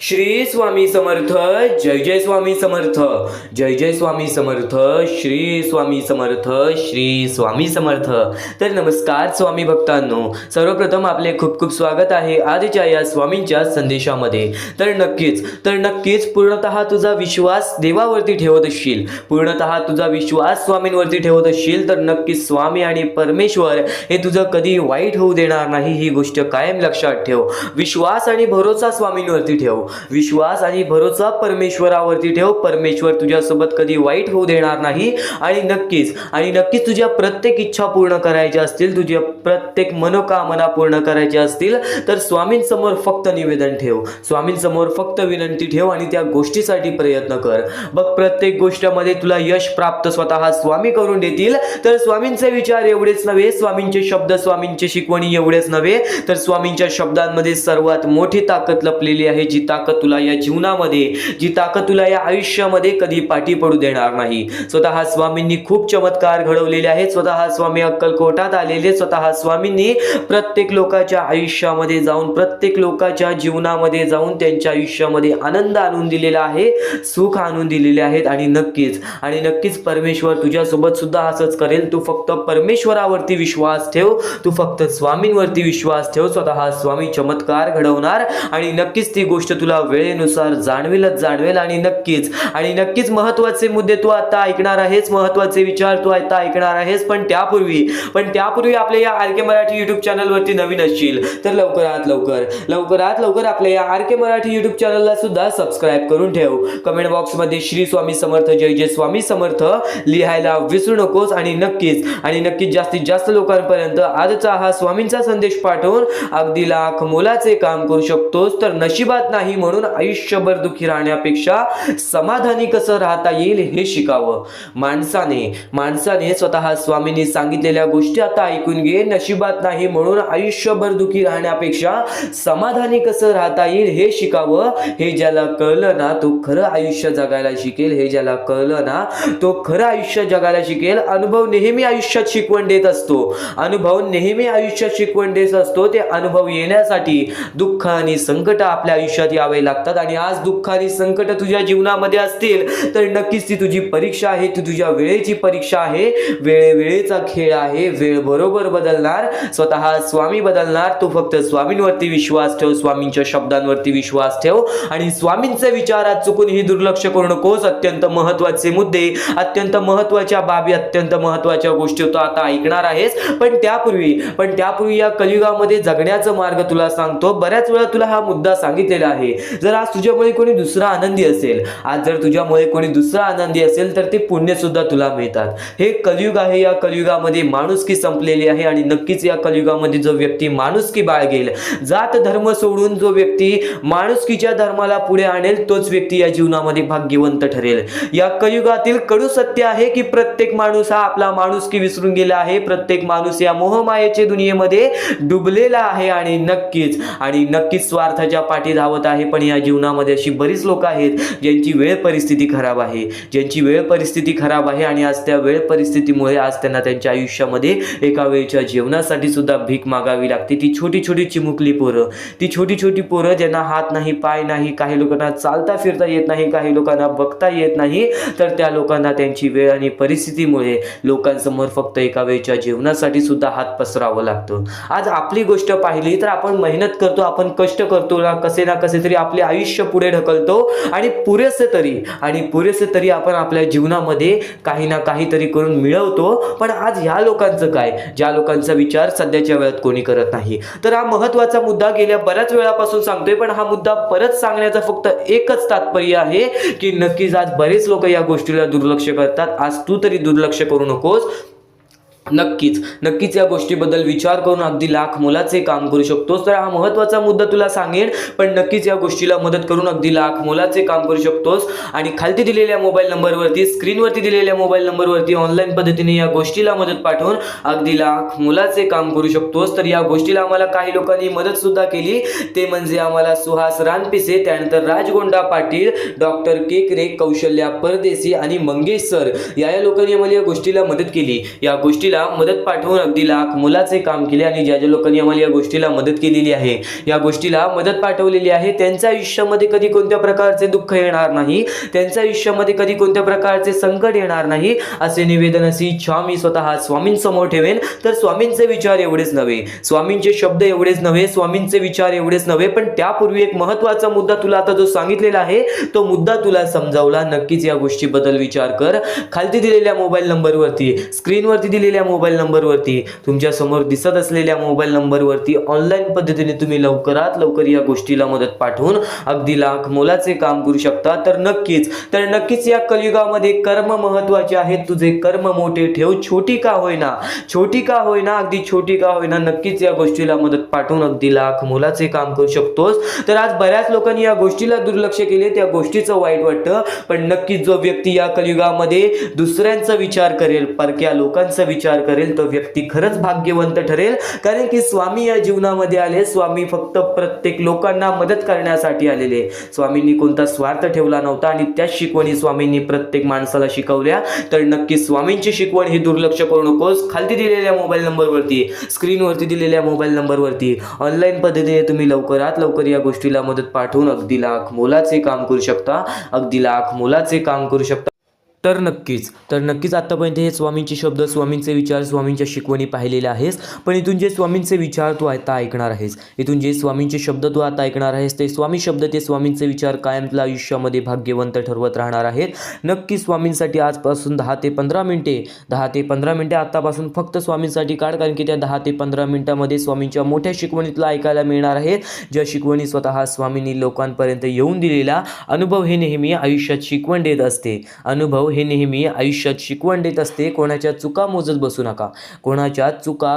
श्री स्वामी समर्थ. जय जय स्वामी समर्थ. जय जय स्वामी समर्थ. श्री स्वामी समर्थ. श्री स्वामी समर्थ. तर नमस्कार स्वामी भक्तांनो, सर्वप्रथम आपले खूप खूप स्वागत आहे आजच्या या स्वामींच्या संदेशामध्ये. तर नक्कीच पूर्णतः तुझा विश्वास देवावरती ठेवत असशील, पूर्णतः तुझा विश्वास स्वामींवरती ठेवत असशील तर नक्कीच स्वामी आणि परमेश्वर हे तुझं कधी वाईट होऊ देणार नाही. ही गोष्ट कायम लक्षात ठेव. विश्वास आणि भरोसा स्वामींवरती ठेव, विश्वास आणि भरोसा परमेश्वरावरती ठेव. परमेश्वर तुझ्यासोबत कधी वाईट होऊ देणार नाही. आणि नक्कीच तुझ्या प्रत्येक इच्छा पूर्ण करायच्या असतील, तुझ्या प्रत्येक मनोकामना पूर्ण करायच्या असतील तर स्वामींसमोर फक्त निवेदन ठेव, स्वामींसमोर फक्त विनंती ठेव आणि त्या गोष्टीसाठी प्रयत्न कर. बघ, प्रत्येक गोष्टीमध्ये तुला यश प्राप्त स्वतः स्वामी करून देतील. तर स्वामींचे विचार एवढेच नव्हे, स्वामींचे शब्द, स्वामींचे शिकवणी एवढेच नव्हे तर स्वामींच्या शब्दांमध्ये सर्वात मोठी ताकद लपलेली आहे. जी ताकद तुला या जीवनामध्ये, जी ताकद तुला या आयुष्यामध्ये कधी पाठी पडू देणार नाही. स्वतः स्वामींनी खूप चमत्कार घडवलेले आहेत. स्वतः स्वामी अक्कलकोटात आलेले, स्वतः स्वामींनी प्रत्येक लोकांच्या आयुष्यामध्ये जाऊन, प्रत्येक लोकांच्या जीवनामध्ये जाऊन त्यांच्या आयुष्यामध्ये आनंद आणून दिलेला आहे, सुख आणून दिलेले आहेत. आणि नक्कीच परमेश्वर तुझ्यासोबत सुद्धा असंच करेल. तू फक्त परमेश्वरावरती विश्वास ठेव, तू फक्त स्वामींवरती विश्वास ठेव. स्वतः स्वामी चमत्कार घडवणार आणि नक्कीच ती गोष्ट तुला वेळेनुसार जाणवेल. आणि नक्कीच महत्त्वाचे मुद्दे तू आता ऐकणार आहेस, महत्त्वाचे विचार तू आता ऐकणार आहेस. पण त्यापूर्वी आपल्या या आर के मराठी युट्यूब चॅनलवरती नवीन असशील तर लवकरात आपल्या या आर के मराठी युट्यूब चॅनलला सुद्धा सबस्क्राईब करून ठेव. कमेंट बॉक्समध्ये श्री स्वामी समर्थ, जय जय स्वामी समर्थ लिहायला विसरू नकोस. आणि नक्कीच जास्तीत जास्त लोकांपर्यंत आजचा हा स्वामींचा संदेश पाठवून अगदी लाख मोलाचे काम करू शकतोस. तर नशिबात नाही म्हणून आयुष्यभर दुःखी राहण्यापेक्षा समाधानी कसं राहता येईल हे शिकावं. माणसाने स्वतः स्वामींनी सांगितलेल्या गोष्टी आता ऐकून घे. नशिबात नाही म्हणून आयुष्यभर दुःखी राहण्यापेक्षा समाधानी कसं राहता येईल हे शिकावं. हे ज्याला कळलं ना तो खरं आयुष्य जगायला शिकेल. हे ज्याला कळलं ना तो खरं आयुष्य जगायला शिकेल. अनुभव नेहमी आयुष्यात शिकवण देत असतो. ते अनुभव येण्यासाठी दुःख आणि संकट आपल्या आयुष्यात यावे लागतात. आणि आज दुःख आणि संकट तुझ्या जीवनामध्ये असतील तर नक्कीच ती तुझी परीक्षा आहे, ती तुझ्या वेळेची परीक्षा आहे. वेळेचा खेळ आहे. वेळ बरोबर बदलणार, स्वतः स्वामी बदलणार. तू फक्त स्वामींवरती विश्वास ठेव, स्वामींच्या शब्दांवरती विश्वास ठेव आणि स्वामींचे विचारात चुकूनही दुर्लक्ष करू नकोस. अत्यंत महत्त्वाचे मुद्दे, अत्यंत महत्त्वाच्या बाबी, अत्यंत महत्त्वाच्या गोष्टी तू आता ऐकणार आहेस. पण त्यापूर्वी या कलियुगामध्ये जगण्याचा मार्ग तुला सांगतो. बऱ्याच वेळा तुला हा मुद्दा सांगितलेला आहे. जर आज तुझ्यामुळे कोणी दुसरा आनंदी असेल, तर ते पुण्य सुद्धा तुला मिळतात. हे कलियुग आहे. या कलियुगामध्ये माणुसकी संपलेली आहे. आणि नक्कीच या कलियुगामध्ये जो व्यक्ती माणुसकी बाळगेल, जात धर्म सोडून जो व्यक्ती माणुसकीच्या धर्माला पुढे आणेल, तोच व्यक्ती या जीवनामध्ये भाग्यवंत ठरेल. या कलियुगातील कडू सत्य आहे की प्रत्येक माणूस हा आपला माणुसकी विसरून गेला आहे. प्रत्येक माणूस या मोहमायेच्या दुनियेमध्ये डुबलेला आहे. आणि नक्कीच स्वार्थाच्या पाठी धावत आहे. पण या जीवनामध्ये अशी बरीच लोक आहेत ज्यांची वेळ परिस्थिती खराब आहे. आणि आज त्या वेळ परिस्थितीमुळे आज त्यांना त्यांच्या आयुष्यामध्ये एका वेळच्या जेवणासाठी सुद्धा भीक मागावी लागते. ती छोटी चिमुकली पोरं, ज्यांना हात नाही, पाय नाही, काही लोकांना चालता फिरता येत नाही, काही लोकांना बघता येत नाही, तर त्या लोकांना त्यांची वेळ आणि परिस्थितीमुळे लोकांसमोर फक्त एका वेळच्या जेवणासाठी सुद्धा हात पसरावं लागतं. आज आपली गोष्ट पाहिली तर आपण मेहनत करतो, आपण कष्ट करतो, कसे ना कसे तरी आपले आयुष्य पुढे ढकलतो. आणि पुरेसे तरी आपण आपल्या जीवनामध्ये काही ना काहीतरी करून मिळवतो. पण आज ह्या लोकांचं काय, ज्या लोकांचा विचार सध्याच्या वेळात कोणी करत नाही. तर हा महत्त्वाचा मुद्दा गेल्या बऱ्याच वेळापासून सांगतोय. पण हा मुद्दा परत सांगण्याचा फक्त एकच तात्पर्य आहे की नक्कीच आज बरेच लोक या गोष्टीला दुर्लक्ष करतात. आज तू तरी दुर्लक्ष करू नकोस. नक्कीच या गोष्टीबद्दल विचार करून अगदी लाख मोलाचे काम करू शकतोस. तर हा महत्त्वाचा मुद्दा तुला सांगेन. पण नक्कीच या गोष्टीला मदत करून अगदी लाख मोलाचे काम करू शकतोस. आणि खालती दिलेल्या मोबाईल नंबरवरती, स्क्रीनवरती दिलेल्या मोबाईल नंबरवरती ऑनलाईन पद्धतीने या गोष्टीला मदत पाठवून अगदी लाख मोलाचे काम करू शकतोस. तर या गोष्टीला आम्हाला काही लोकांनी मदत सुद्धा केली. ते म्हणजे आम्हाला सुहास रानपिसे, त्यानंतर राजगोंडा पाटील, डॉक्टर केकरे, कौशल्या परदेशी आणि मंगेश सर या लोकांनी आम्हाला या गोष्टीला मदत केली. या गोष्टीला गोष्टीला मदत पाठवून अगदी लाख मोलाचे काम केले आणि ज्या ज्या लोकांनी आम्हाला या गोष्टीला मदत केलेली आहे, या गोष्टीला मदत पाठवलेली आहे, त्यांच्या आयुष्यामध्ये कधी कोणत्या प्रकारचे दुःख येणार नाही, त्यांच्या आयुष्यामध्ये कधी कोणत्या प्रकारचे संकट येणार नाही, असे निवेदन, अशी इच्छा मी स्वतः स्वामींसमोर ठेवेन. तर स्वामींचे विचार एवढेच नव्हे, स्वामींचे शब्द एवढेच नव्हे, स्वामींचे विचार एवढेच नव्हे, पण त्यापूर्वी एक महत्त्वाचा मुद्दा तुला आता जो सांगितलेला आहे तो मुद्दा तुला समजावला. नक्कीच या गोष्टीबद्दल विचार कर. खालती दिलेल्या मोबाईल नंबरवरती, स्क्रीनवरती दिलेल्या मोबाईल नंबरवरती, तुमच्या समोर दिसत असलेल्या मोबाईल नंबरवरती ऑनलाईन पद्धतीने तुम्ही लवकरात लवकर या गोष्टीला मदत पाठवून अगदी लाख मोलाचे काम करू शकता. तर नक्कीच या कलियुगामध्ये कर्म महत्त्वाचे आहेत. तुझे कर्म मोठे ठेव, छोटी का होईना, अगदी छोटी का होईना, नक्कीच या गोष्टीला मदत पाठवून अगदी लाख मोलाचे काम करू शकतोस. तर आज बऱ्याच लोकांनी या गोष्टीला दुर्लक्ष केले, त्या गोष्टीचं वाईट वाटतं, पण नक्कीच जो व्यक्ती या कलियुगामध्ये दुसऱ्यांचा विचार करेल, परक्या लोकांचा विचार करेल, तो व्यक्ती खरंच भाग्यवंत ठरेल. कारण की स्वामी या जीवनामध्ये आले, स्वामी फक्त प्रत्येक लोकांना मदत करण्यासाठी आलेले. स्वामींनी कोणता स्वार्थ ठेवला नव्हता आणि त्याच शिकवणी स्वामींनी प्रत्येक माणसाला शिकवल्या. तर नक्की स्वामींची शिकवण ही दुर्लक्ष करू नकोस. खालती दिलेल्या मोबाईल नंबरवरती, स्क्रीनवरती दिलेल्या मोबाईल नंबरवरती ऑनलाईन पद्धतीने तुम्ही लवकरात लवकर या गोष्टीला मदत पाठवून अगदी लाख मोलाचे काम करू शकता, अगदी लाख मोलाचे काम करू शकता. तर नक्कीच आत्तापर्यंत हे स्वामींचे शब्द, स्वामींचे विचार, स्वामींच्या शिकवणी पाहिलेल्या आहेस. पण इथून जे स्वामींचे विचार तू आता ऐकणार आहेस, इथून जे स्वामींचे शब्द तू आता ऐकणार आहेस, ते स्वामी शब्द, ते स्वामींचे विचार कायम तुला आयुष्यामध्ये भाग्यवंत ठरवत राहणार आहेत. नक्की स्वामींसाठी आजपासून 10 ते 15 मिनिटे आतापासून फक्त स्वामींसाठी काढ. कारण की त्या 10 ते 15 मिनिटांमध्ये स्वामींच्या मोठ्या शिकवणी तुला ऐकायला मिळणार आहेत. ज्या शिकवणी स्वतः स्वामींनी लोकांपर्यंत येऊन दिलेला अनुभव हे नेहमी आयुष्यात शिकवण देत असते. कोणाच्या चुका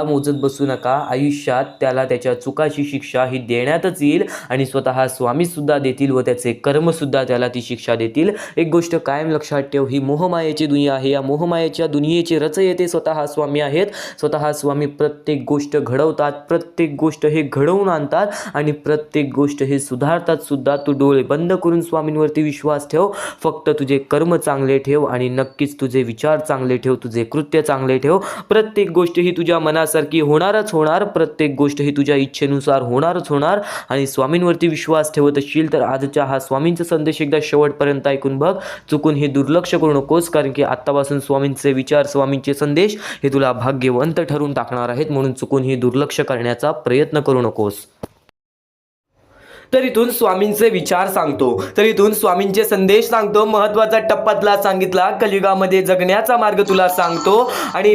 मोजत बसू नका. आयुष्यात त्याला त्याच्या चुकाची शिक्षा ही देण्यातच येईल आणि स्वतः स्वामी सुद्धा देतील व त्याचे कर्म सुद्धा त्याला ती शिक्षा देतील. एक गोष्ट कायम लक्षात ठेव, ही मोहमायेची दुनिया आहे. या मोहमायेच्या दुनियेचे रचयिते स्वतः स्वामी आहेत. स्वतः स्वामी प्रत्येक गोष्ट घडवतात, प्रत्येक गोष्ट हे घडवून आणतात आणि प्रत्येक गोष्ट हे सुधारतात सुद्धा. तू डोळे बंद करून स्वामींवरती विश्वास ठेव. फक्त तुझे कर्म चांगले ठेव आणि नक्कीच तुझे विचार चांगले ठेव, तुझे कृत्य चांगले ठेव. प्रत्येक गोष्ट ही तुझ्या मनासारखी होणारच होणार, प्रत्येक गोष्ट ही तुझ्या इच्छेनुसार होणारच होणार. आणि स्वामींवरती विश्वास ठेवत असशील तर आजच्या हा स्वामींचा संदेश एकदा शेवटपर्यंत ऐकून बघ. चुकून हे दुर्लक्ष करू नकोस, कारण की आत्तापासून स्वामींचे विचार, स्वामींचे संदेश हे तुला भाग्यवंत ठरून टाकणार आहेत. म्हणून चुकून हे दुर्लक्ष करण्याचा प्रयत्न करू नकोस. तर इथून स्वामींचे विचार सांगतो, तर इथून स्वामींचे संदेश सांगतो. महत्त्वाचा टप्पा तुला सांगितला, कलियुगामध्ये जगण्याचा मार्ग तुला सांगतो. आणि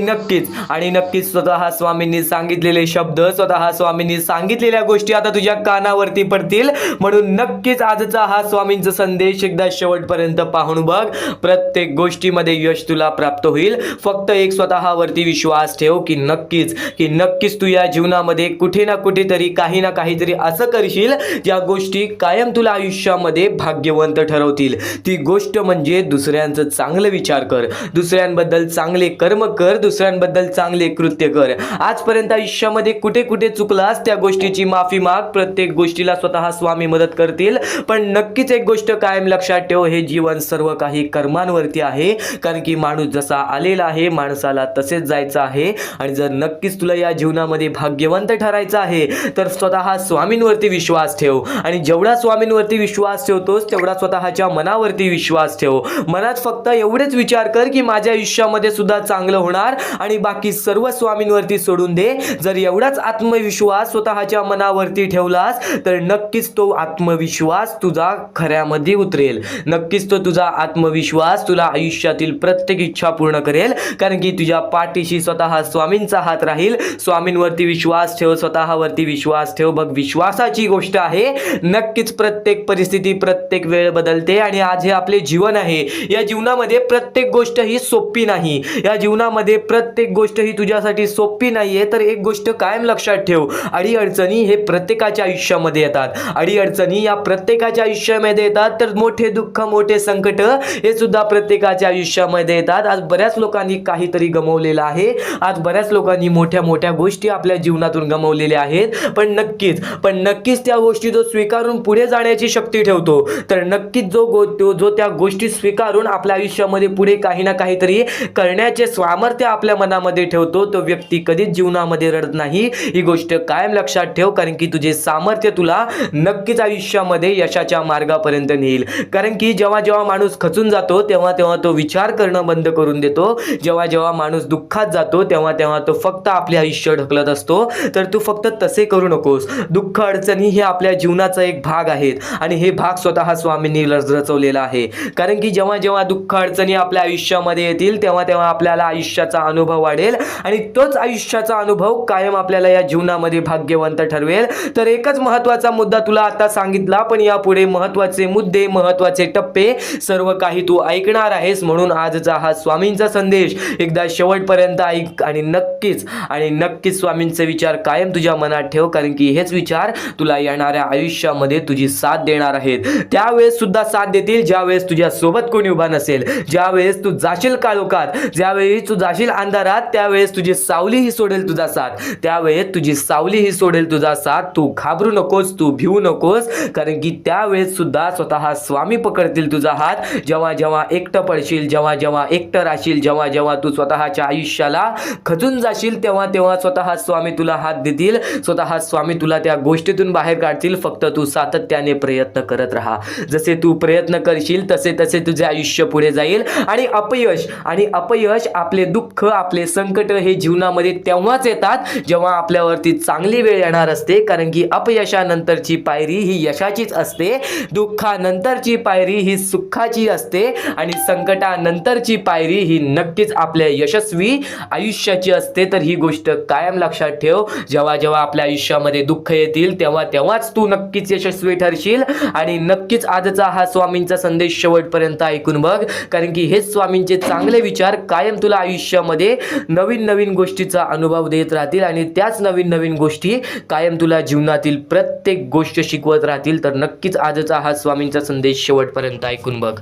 नक्कीच स्वतः स्वामींनी सांगितलेले शब्द, स्वतः स्वामींनी सांगितलेल्या गोष्टी आता तुझ्या कानावरती पडतील. म्हणून नक्कीच आजचा हा स्वामींचा संदेश एकदा शेवटपर्यंत पाहून बघ. प्रत्येक गोष्टीमध्ये यश तुला प्राप्त होईल. फक्त एक स्वतःवरती विश्वास ठेव की नक्कीच तू या जीवनामध्ये कुठे ना कुठेतरी काही ना काहीतरी असं करशील ज्या गोष्टी कायम तुला आयुष्यामध्ये भाग्यवंत ठरवतील. ती गोष्ट म्हणजे दुसऱ्यांचं चांगलं विचार कर, दुसऱ्यांबद्दल चांगले कर्म कर, दुसऱ्यांबद्दल चांगले कृत्य कर. आजपर्यंत आयुष्यामध्ये कुठे कुठे चुकलास त्या गोष्टीची माफी माग. प्रत्येक गोष्टीला स्वतः स्वामी मदत करतील. पण नक्कीच एक गोष्ट कायम लक्षात ठेव, हे जीवन सर्व काही कर्मांवरती आहे. कारण की माणूस जसा आलेला आहे माणसाला तसेच जायचं आहे. आणि जर नक्कीच तुला या जीवनामध्ये भाग्यवंत ठरायचं आहे तर स्वतः स्वामींवरती विश्वास ठेव. आणि जेवढा स्वामींवरती विश्वास ठेवतोस तेवढा स्वतःच्या मनावरती विश्वास ठेव. मनात फक्त एवढेच विचार कर की माझ्या आयुष्यामध्ये सुद्धा चांगलं होणार आणि बाकी सर्व स्वामींवरती सोडून दे. जर एवढाच आत्मविश्वास स्वतःच्या मनावरती ठेवलास तर नक्कीच तो आत्मविश्वास तुझा खऱ्यामध्ये उतरेल. नक्कीच तो तुझा आत्मविश्वास तुला आयुष्यातील प्रत्येक इच्छा पूर्ण करेल. कारण की तुझ्या पाठीशी स्वतः स्वामींचा हात राहील. स्वामींवरती विश्वास ठेव, स्वतःवरती विश्वास ठेव. बघ, विश्वासाची गोष्ट आहे. नक्कीच प्रत्येक परिस्थिती, प्रत्येक वेळ बदलते आणि आज हे आपले जीवन आहे. या जीवनामध्ये प्रत्येक गोष्ट ही सोपी नाही. या जीवनामध्ये प्रत्येक गोष्ट ही तुझ्यासाठी सोपी नाहीये. तर एक गोष्ट कायम लक्षात ठेव, अडीअडचणी हे प्रत्येकाच्या आयुष्यामध्ये येतात. अडीअडचणी या प्रत्येकाच्या आयुष्यामध्ये येतात. तर मोठे दुःख, मोठे संकट हे सुद्धा प्रत्येकाच्या आयुष्यामध्ये येतात. आज बऱ्याच लोकांनी काहीतरी गमावलेलं आहे. आज बऱ्याच लोकांनी मोठ्या मोठ्या गोष्टी आपल्या जीवनातून गमावलेल्या आहेत. पण नक्कीच त्या गोष्टी जो स्वीकारून पुढे जाण्याची शक्ती ठेवतो, तर नक्कीच जो त्या गोष्टी स्वीकारून आपल्या आयुष्यामध्ये पुढे काही ना काहीतरी करण्याचे सामर्थ्य आपल्या मनामध्ये ठेवतो, तो व्यक्ती कधीच जीवनामध्ये रडत नाही. ही गोष्ट कायम लक्षात ठेव, कारण की तुझे सामर्थ्य तुला नक्कीच आयुष्यामध्ये यशाच्या मार्गापर्यंत नेईल. कारण की जेव्हा जेव्हा माणूस खचून जातो तेव्हा तेव्हा तो विचार करणं बंद करून देतो. जेव्हा जेव्हा माणूस दुःखात जातो तेव्हा तेव्हा तो फक्त आपले आयुष्य ढकलत असतो. तर तू फक्त तसे करू नकोस. दुःख अडचणी हे आपल्या जीवनाचा एक भाग आहेत आणि हे भाग स्वतः स्वामींनी रचवलेला आहे. कारण की जेव्हा जेव्हा दुःख अडचणी आपल्या आयुष्यामध्ये येतील तेव्हा तेव्हा आपल्याला आयुष्याचा अनुभव वाढेल आणि तोच आयुष्याचा अनुभव कायम आपल्याला या जीवनामध्ये भाग्यवंत ठरवेल. तर एकच महत्त्वाचा मुद्दा तुला आता सांगितला, पण यापुढे महत्त्वाचे मुद्दे, महत्त्वाचे टप्पे सर्व काही तू ऐकणार आहेस. म्हणून आजचा हा स्वामींचा संदेश एकदा शेवटपर्यंत ऐक आणि नक्कीच स्वामींचे विचार कायम तुझ्या मनात ठेव, कारण की हेच विचार तुला येणाऱ्या आयुष्यामध्ये तुझी साथ देणार आहेत. त्यावेळेस सुद्धा साथ देतील ज्यावेळेस तुझ्या सोबत कोणी उभा नसेल. ज्यावेळेस तू जाशील काळोखात, ज्यावेळेस तू जाशील अंधारात, त्यावेळेस तुझी सावली ही सोडेल तुझा साथ. त्यावेळेस तुझी सावली ही सोडेल तुझा साथ. तू घाबरू नकोस, तू भिवू नकोस, कारण की त्यावेळेस सुद्धा स्वतः स्वामी पकडतील तुझा हात. जेव्हा जेव्हा एकटं पडशील, जेव्हा जेव्हा एकटं राहशील, जेव्हा जेव्हा तू स्वतःच्या आयुष्याला खचून जाशील, तेव्हा तेव्हा स्वतः स्वामी तुला हात देतील. स्वतः स्वामी तुला त्या गोष्टीतून बाहेर काढतील. फक्त तू सातत्याने प्रयत्न करत राहा. जसे तू प्रयत्न करशील तसे तसे तुझे आयुष्य पुढे जाईल. आणि अपयश आपले दुःख, आपले संकट हे जीवनामध्ये तेव्हाच येतात जेव्हा आपल्यावरती चांगली वेळ येणार असते. कारण की अपयशानंतरची पायरी ही यशाचीच असते, दुःखानंतरची पायरी ही सुखाची असते आणि संकटानंतरची पायरी ही नक्कीच आपल्या यशस्वी आयुष्याची असते. तर ही गोष्ट कायम लक्षात ठेव. जेव्हा जेव्हा आपल्या आयुष्यामध्ये दुःख येतील तेव्हा तेव्हाच तू नक्कीच यशस्वी ठरशील. आणि नक्कीच आजचा हा स्वामींचा संदेश शेवटपर्यंत ऐकून बघ, कारण की हेच स्वामींचे चांगले विचार कायम तुला आयुष्यामध्ये नवीन नवीन गोष्टीचा अनुभव देत राहतील आणि त्याच नवीन नवीन गोष्टी कायम तुला जीवनातील प्रत्येक गोष्ट शिकवत राहतील. तर नक्कीच आजचा हा स्वामींचा संदेश शेवटपर्यंत ऐकून बघ.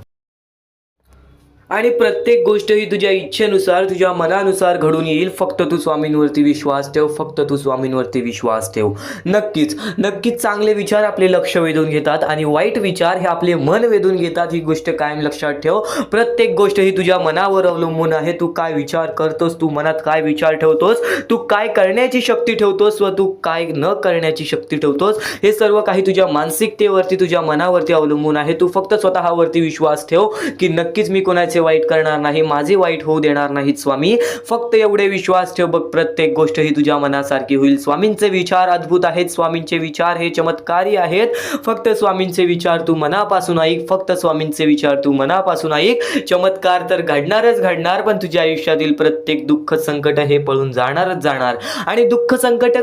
आणि प्रत्येक गोष्ट ही तुझ्या इच्छेनुसार, तुझ्या मनानुसार घडून येईल. फक्त तू स्वामींवरती विश्वास ठेव, फक्त तू स्वामींवरती विश्वास ठेव. नक्कीच चांगले विचार आपले लक्ष वेधून घेतात आणि वाईट विचार हे आपले मन वेधून घेतात. ही गोष्ट कायम लक्षात ठेव. प्रत्येक गोष्ट ही तुझ्या मनावर अवलंबून आहे. तू काय विचार करतोस, तू मनात काय विचार ठेवतोस, तू काय करण्याची शक्ती ठेवतोस व तू काय न करण्याची शक्ती ठेवतोस, हे सर्व काही तुझ्या मानसिकतेवरती, तुझ्या मनावरती अवलंबून आहे. तू फक्त स्वतःवरती विश्वास ठेव की नक्कीच मी कोणाचे वाईट करणार नाही, माझे वाईट होऊ देणार नाहीत स्वामी. फक्त एवढे विश्वास ठेव बघ, प्रत्येक गोष्ट ही तुझ्या मनासारखी होईल. स्वामींचे विचार अद्भुत आहेत, स्वामींचे विचार हे चमत्कारी आहेत. फक्त स्वामींचे विचार तू मनापासून ऐक, फक्त स्वामींचे विचार तू मनापासून ऐक. चमत्कार तर घडणारच घडणार, पण तुझ्या आयुष्यातील प्रत्येक दुःख संकट हे पळून जाणारच जाणार. आणि दुःख संकट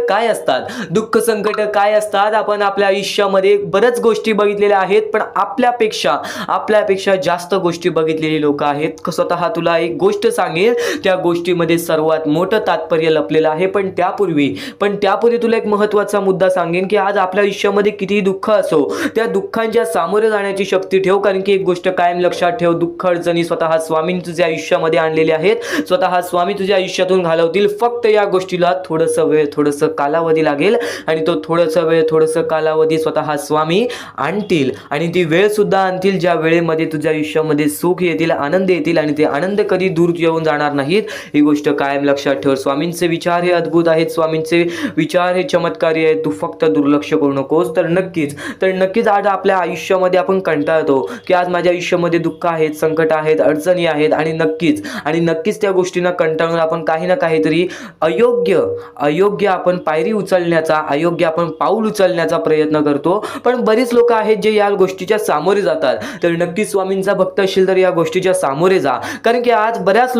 काय असतात? आपण आपल्या आयुष्यामध्ये बऱ्याच गोष्टी बघितलेल्या आहेत, पण आपल्यापेक्षा जास्त गोष्टी बघितलेली लोक आहेत. स्वतः तुला एक गोष्ट सांगेल, त्या गोष्टीमध्ये सर्वात मोठं तात्पर्य लपलेलं आहे. पण त्यापूर्वी तुला एक महत्त्वाचा मुद्दा सांगेन की आज आपल्या आयुष्यामध्ये किती दुःख असो, त्या दुःखांच्या सामोरे जाण्याची शक्ती ठेव. कारण की एक गोष्ट कायम लक्षात ठेव, दुःख अडचणी स्वतः स्वामी तुझ्या आयुष्यामध्ये आणलेले आहेत. स्वतः स्वामी तुझ्या आयुष्यातून घालवतील. फक्त या गोष्टीला थोडंसं कालावधी लागेल आणि तो थोडंसं कालावधी स्वतः स्वामी आणतील आणि ती वेळ सुद्धा आणतील ज्या वेळेमध्ये तुझ्या आयुष्यामध्ये सुख येतील, आनंद येतील आणि ते आनंद कधी दूर येऊन जाणार नाहीत. ही गोष्ट कायम लक्षात ठेव. स्वामींचे विचार हे अद्भुत आहेत, स्वामींचे विचार हे चमत्कारी आहेत. तू फक्त दुर्लक्ष करू नकोस. तर नक्कीच आज आपल्या आयुष्यामध्ये आपण कंटाळतो की आज माझ्या आयुष्यामध्ये दुःख आहेत, संकट आहेत, अडचणी आहेत आणि नक्कीच त्या गोष्टींना कंटाळून आपण काही ना काहीतरी अयोग्य आपण पायरी उचलण्याचा, अयोग्य आपण पाऊल उचलण्याचा प्रयत्न करतो. पण बरीच लोक आहेत जे या गोष्टीच्या सामोरे जातात. तर नक्कीच स्वामींचा भक्त असेल तर या गोष्टीच्या सामोरे जा, कारण की आज बऱ्याच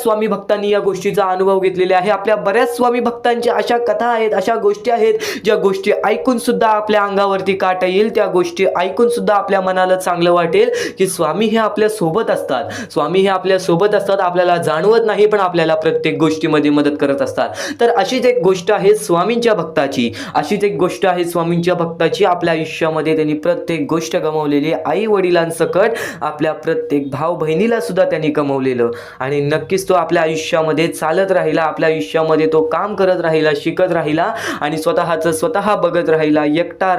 स्वामी भक्तांनी या गोष्टीचा अनुभव घेतलेला आहे. आपल्या बऱ्याच स्वामी भक्तांच्या अशा कथा आहेत, अशा गोष्टी आहेत ज्या गोष्टी ऐकून सुद्धा आपल्या अंगावरती काटा येईल. त्या गोष्टी ऐकून सुद्धा आपल्या मनाला चांगलं वाटेल की स्वामी हे आपल्या सोबत असतात. आपल्याला जाणवत नाही पण आपल्याला प्रत्येक गोष्टीमध्ये मदत करत असतात. तर अशीच एक गोष्ट आहे स्वामींच्या भक्ताची. आपल्या आयुष्यामध्ये त्यांनी प्रत्येक गोष्ट गमावलेली, आई वडिलांसकट आपल्या प्रत्येक एक भाऊ बहिणीला सुद्धा त्यांनी कमवलेलं आणि नक्कीच तो आपल्या आयुष्यामध्ये चालत राहिला, आपल्या आयुष्यामध्ये तो काम करत राहिला, शिकत राहिला आणि स्वतःचं स्वतः बघत राहिला. एकटा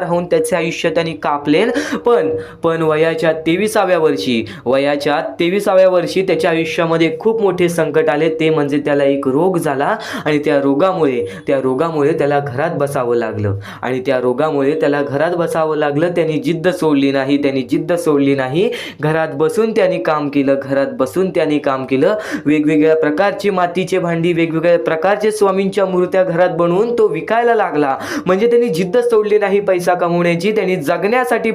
राहून त्याचे आयुष्य त्यांनी कापले. पण वयाच्या 23व्या वर्षी त्याच्या आयुष्यामध्ये खूप मोठे संकट आले. ते म्हणजे त्याला एक रोग झाला आणि त्या रोगामुळे त्याला घरात बसावं लागलं आणि त्या रोगामुळे त्याला घरात बसावं लागलं. त्यांनी जिद्द सोडली नाही. घरात बसून त्यांनी काम केलं. वेगवेगळ्या प्रकारची मातीचे भांडी, वेगवेगळ्या प्रकारचे स्वामींच्या मूर्त्या घरात बनवून तो विकायला लागला. म्हणजे त्यांनी जिद्द सोडली नाही पैसा कमवण्याची. त्यांनी जगण्यासाठी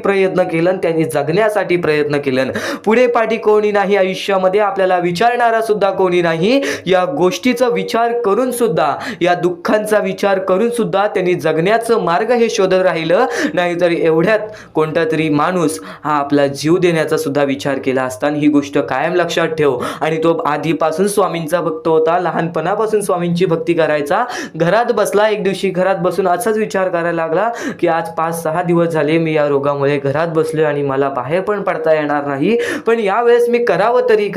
प्रयत्न केलं. पुढे पाठी कोणी नाही आयुष्यामध्ये, आपल्याला विचारणारा सुद्धा कोणी नाही. या गोष्टीचा विचार करून सुद्धा, या दुःखांचा विचार करून सुद्धा त्यांनी जगण्याचं मार्ग हे शोधत राहिलं. नाहीतर एवढ्यात कोणता तरी माणूस हा आपला जीव देण्याचा सुद्धा विचार केला असता. ही गोष्ट कायम लक्षात ठेव. आणि तो आधीपासून स्वामींचा भक्त होता, लहानपणापासून स्वामींची भक्ती करायचा. घरात बसला, एक दिवशी घरात बसून असाच विचार करायला लागला की आज 5-6 दिवस झाले मी या रोगामुळे घरात बसलोय आणि मला बाहेर पण पडता येणार नाही. पण यावेळेस मी करावं तरी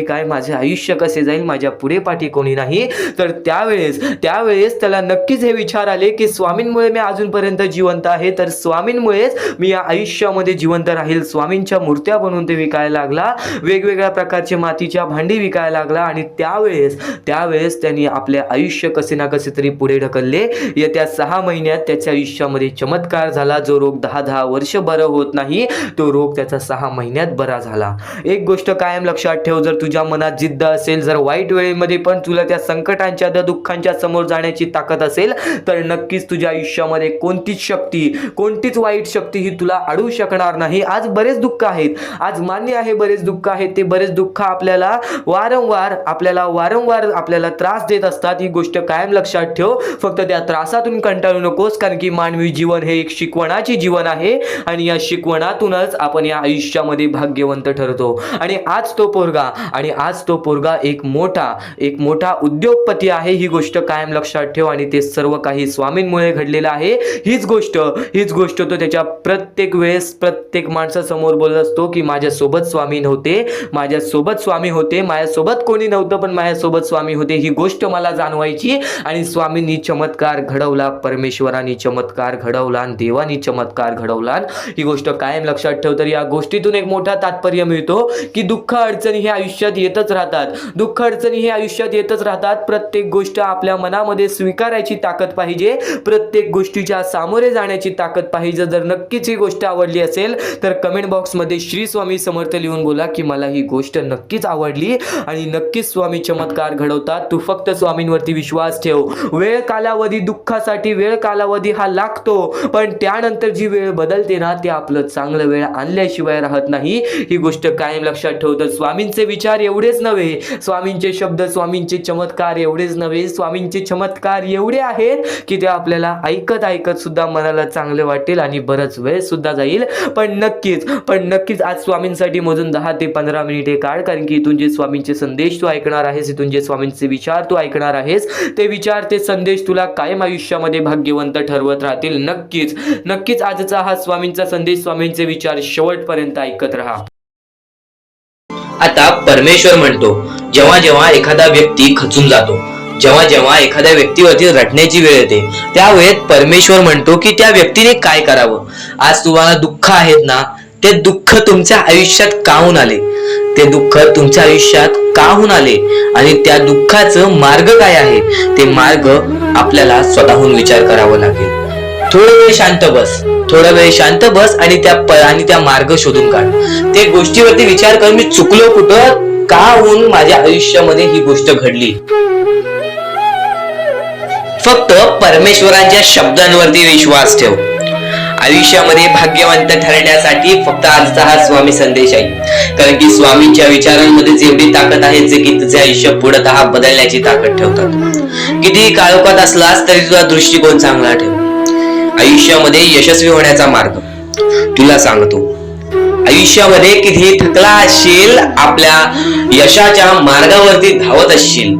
काय, माझे आयुष्य कसे जाईल, माझ्या पुढे पाठी कोणी नाही. तर त्यावेळेस त्याला नक्कीच हे विचार आले की स्वामींमुळे मी अजूनपर्यंत जिवंत आहे, तर स्वामींमुळेच मी या आयुष्यामध्ये जिवंत राहील. स्वामींच्या मूर्त्या बनवून ते विकायला लागला, वेगवेगळ्या प्रकारचे मातीच्या भांडी विकायला लागला. आणि त्यावेळेस त्यांनी आपले आयुष्य कसे ना कसे तरी पुढे ढकलले. येत्या 6 महिन्यात त्याच्या आयुष्यामध्ये चमत्कार झाला. जो रोग 10 वर्ष बरं होत नाही, तो रोग त्याचा 6 महिन्यात बरा झाला. एक गोष्ट कायम लक्षात ठेव, जर तुझ्या मनात जिद्द असेल, जर वाईट वेळेमध्ये पण तुला त्या संकटांच्या, त्या दुःखांच्या समोर जाण्याची ताकद असेल, तर नक्कीच तुझ्या आयुष्यामध्ये कोणतीच वाईट शक्ती ही तुला अडवू शकणार नाही. आज बरेच दुःख आहेत, आज मान्य आहे बरेच दुःख आहेत. ते बरेच दुःख आपल्याला वारंवार आपल्याला त्रास देत असतात. ही गोष्ट कायम लक्षात ठेव. फक्त त्या त्रासातून कंटाळू नकोस, कारण की मानवी जीवन हे एक शिकवणाचे जीवन आहे आणि या शिकवणातूनच आपण या आयुष्यामध्ये भाग्यवंत ठरतो. आणि आज तो पोरगा एक मोठा उद्योगपती आहे. ही गोष्ट कायम लक्षात ठेव. आणि ते सर्व काही स्वामींमुळे घडलेलं आहे. हीच गोष्ट तो त्याच्या प्रत्येक वेळेस प्रत्येक माणसासमोर बोलत असतो की माझ्यासोबत स्वामी होते, माझ्यासोबत कोणी नव्हतं पण माझ्यासोबत स्वामी होते. ही गोष्ट मला जाणवायची आणि स्वामींनी चमत्कार घडवला, परमेश्वरांनी चमत्कार घडवला आणि देवानी चमत्कार घडवला. ही गोष्ट कायम लक्षात ठेव. तर या गोष्टीतून एक मोठा तात्पर्य मिळतो की दुःख अडचणी हे आयुष्यात येतच राहतात. प्रत्येक गोष्ट आपल्या मनामध्ये स्वीकारायची ताकद पाहिजे, प्रत्येक गोष्टीच्या सामोरे जाण्याची ताकद पाहिजे. जर नक्कीच ही गोष्ट आवडली असेल तर कमेंट बॉक्समध्ये श्री स्वामी समर्थ लिहून बोला की मला ही गोष्ट नक्कीच आवडली आणि नक्कीच स्वामी चमत्कार घडवतात. तू फक्त स्वामींवरती विश्वास ठेव. दुःखासाठी वेळ कालावधी हा लागतो, पण त्यानंतर जी वेळ बदलते ना, ते आपलं चांगलं वेळ आणल्याशिवाय राहत नाही. ही गोष्ट कायम लक्षात ठेव. तर स्वामींचे विचार एवढेच नव्हे, स्वामींचे शब्द, स्वामींचे चमत्कार एवढेच नव्हे, स्वामींचे चमत्कार एवढे आहेत की ते आपल्याला ऐकत सुद्धा मनाला चांगले वाटेल आणि बराच वेळ सुद्धा जाईल. पण नक्कीच आज स्वामींसाठी मोजून 10 ते 15 मिनिटे काढ, कारण की इथून जे स्वामींचे संदेश तू ऐकणार आहेस, इथून जे स्वामींचे विचार तू ऐकणार आहेस, ते विचार, ते संदेश तुला कायम आयुष्यामध्ये भाग्यवंत ठरवत राहतील. नक्कीच आजचा हा स्वामींचा संदेश, स्वामींचे विचार शेवटपर्यंत ऐकत राहा. आता परमेश्वर म्हणतो, जेव्हा एखादा व्यक्ती खचून जातो, जेव्हा एखाद्या व्यक्तीवरती रडण्याची वेळ येते, त्यावेळेत परमेश्वर म्हणतो की त्या व्यक्तीने काय करावं. आज तुम्हाला दुःख आहेत ना, ते दुःख तुमच्या आयुष्यात काहून आले, ते दुःख तुमच्या आयुष्यात काहून आले आणि त्या दुःखाचं मार्ग काय आहे, ते मार्ग आपल्याला स्वतःहून विचार करावा लागेल. थोडा वेळ शांत बस आणि त्या मार्ग शोधून काढ. ते गोष्टीवरती विचार कर, मी चुकलो कुठं, का होऊन माझ्या आयुष्यामध्ये ही गोष्ट घडली. फक्त परमेश्वरांच्या शब्दांवरती विश्वास ठेव. आयुष्यामध्ये भाग्यवंत ठरण्यासाठी फक्त आजचा हा स्वामी संदेश आहे, कारण की स्वामींच्या विचारांमध्ये एवढी ताकद आहे जे की तुझे आयुष्य पूर्णतः बदलण्याची ताकद ठेवतात. किती काळोखात असलास तरी तुझा दृष्टिकोन चांगला ठेव. आयुष्यामध्ये यशस्वी होण्याचा मार्ग तुला सांगतो. आयुष्यामध्ये किती थकला असशील, आपल्या यशाच्या मार्गावरती धावत असशील,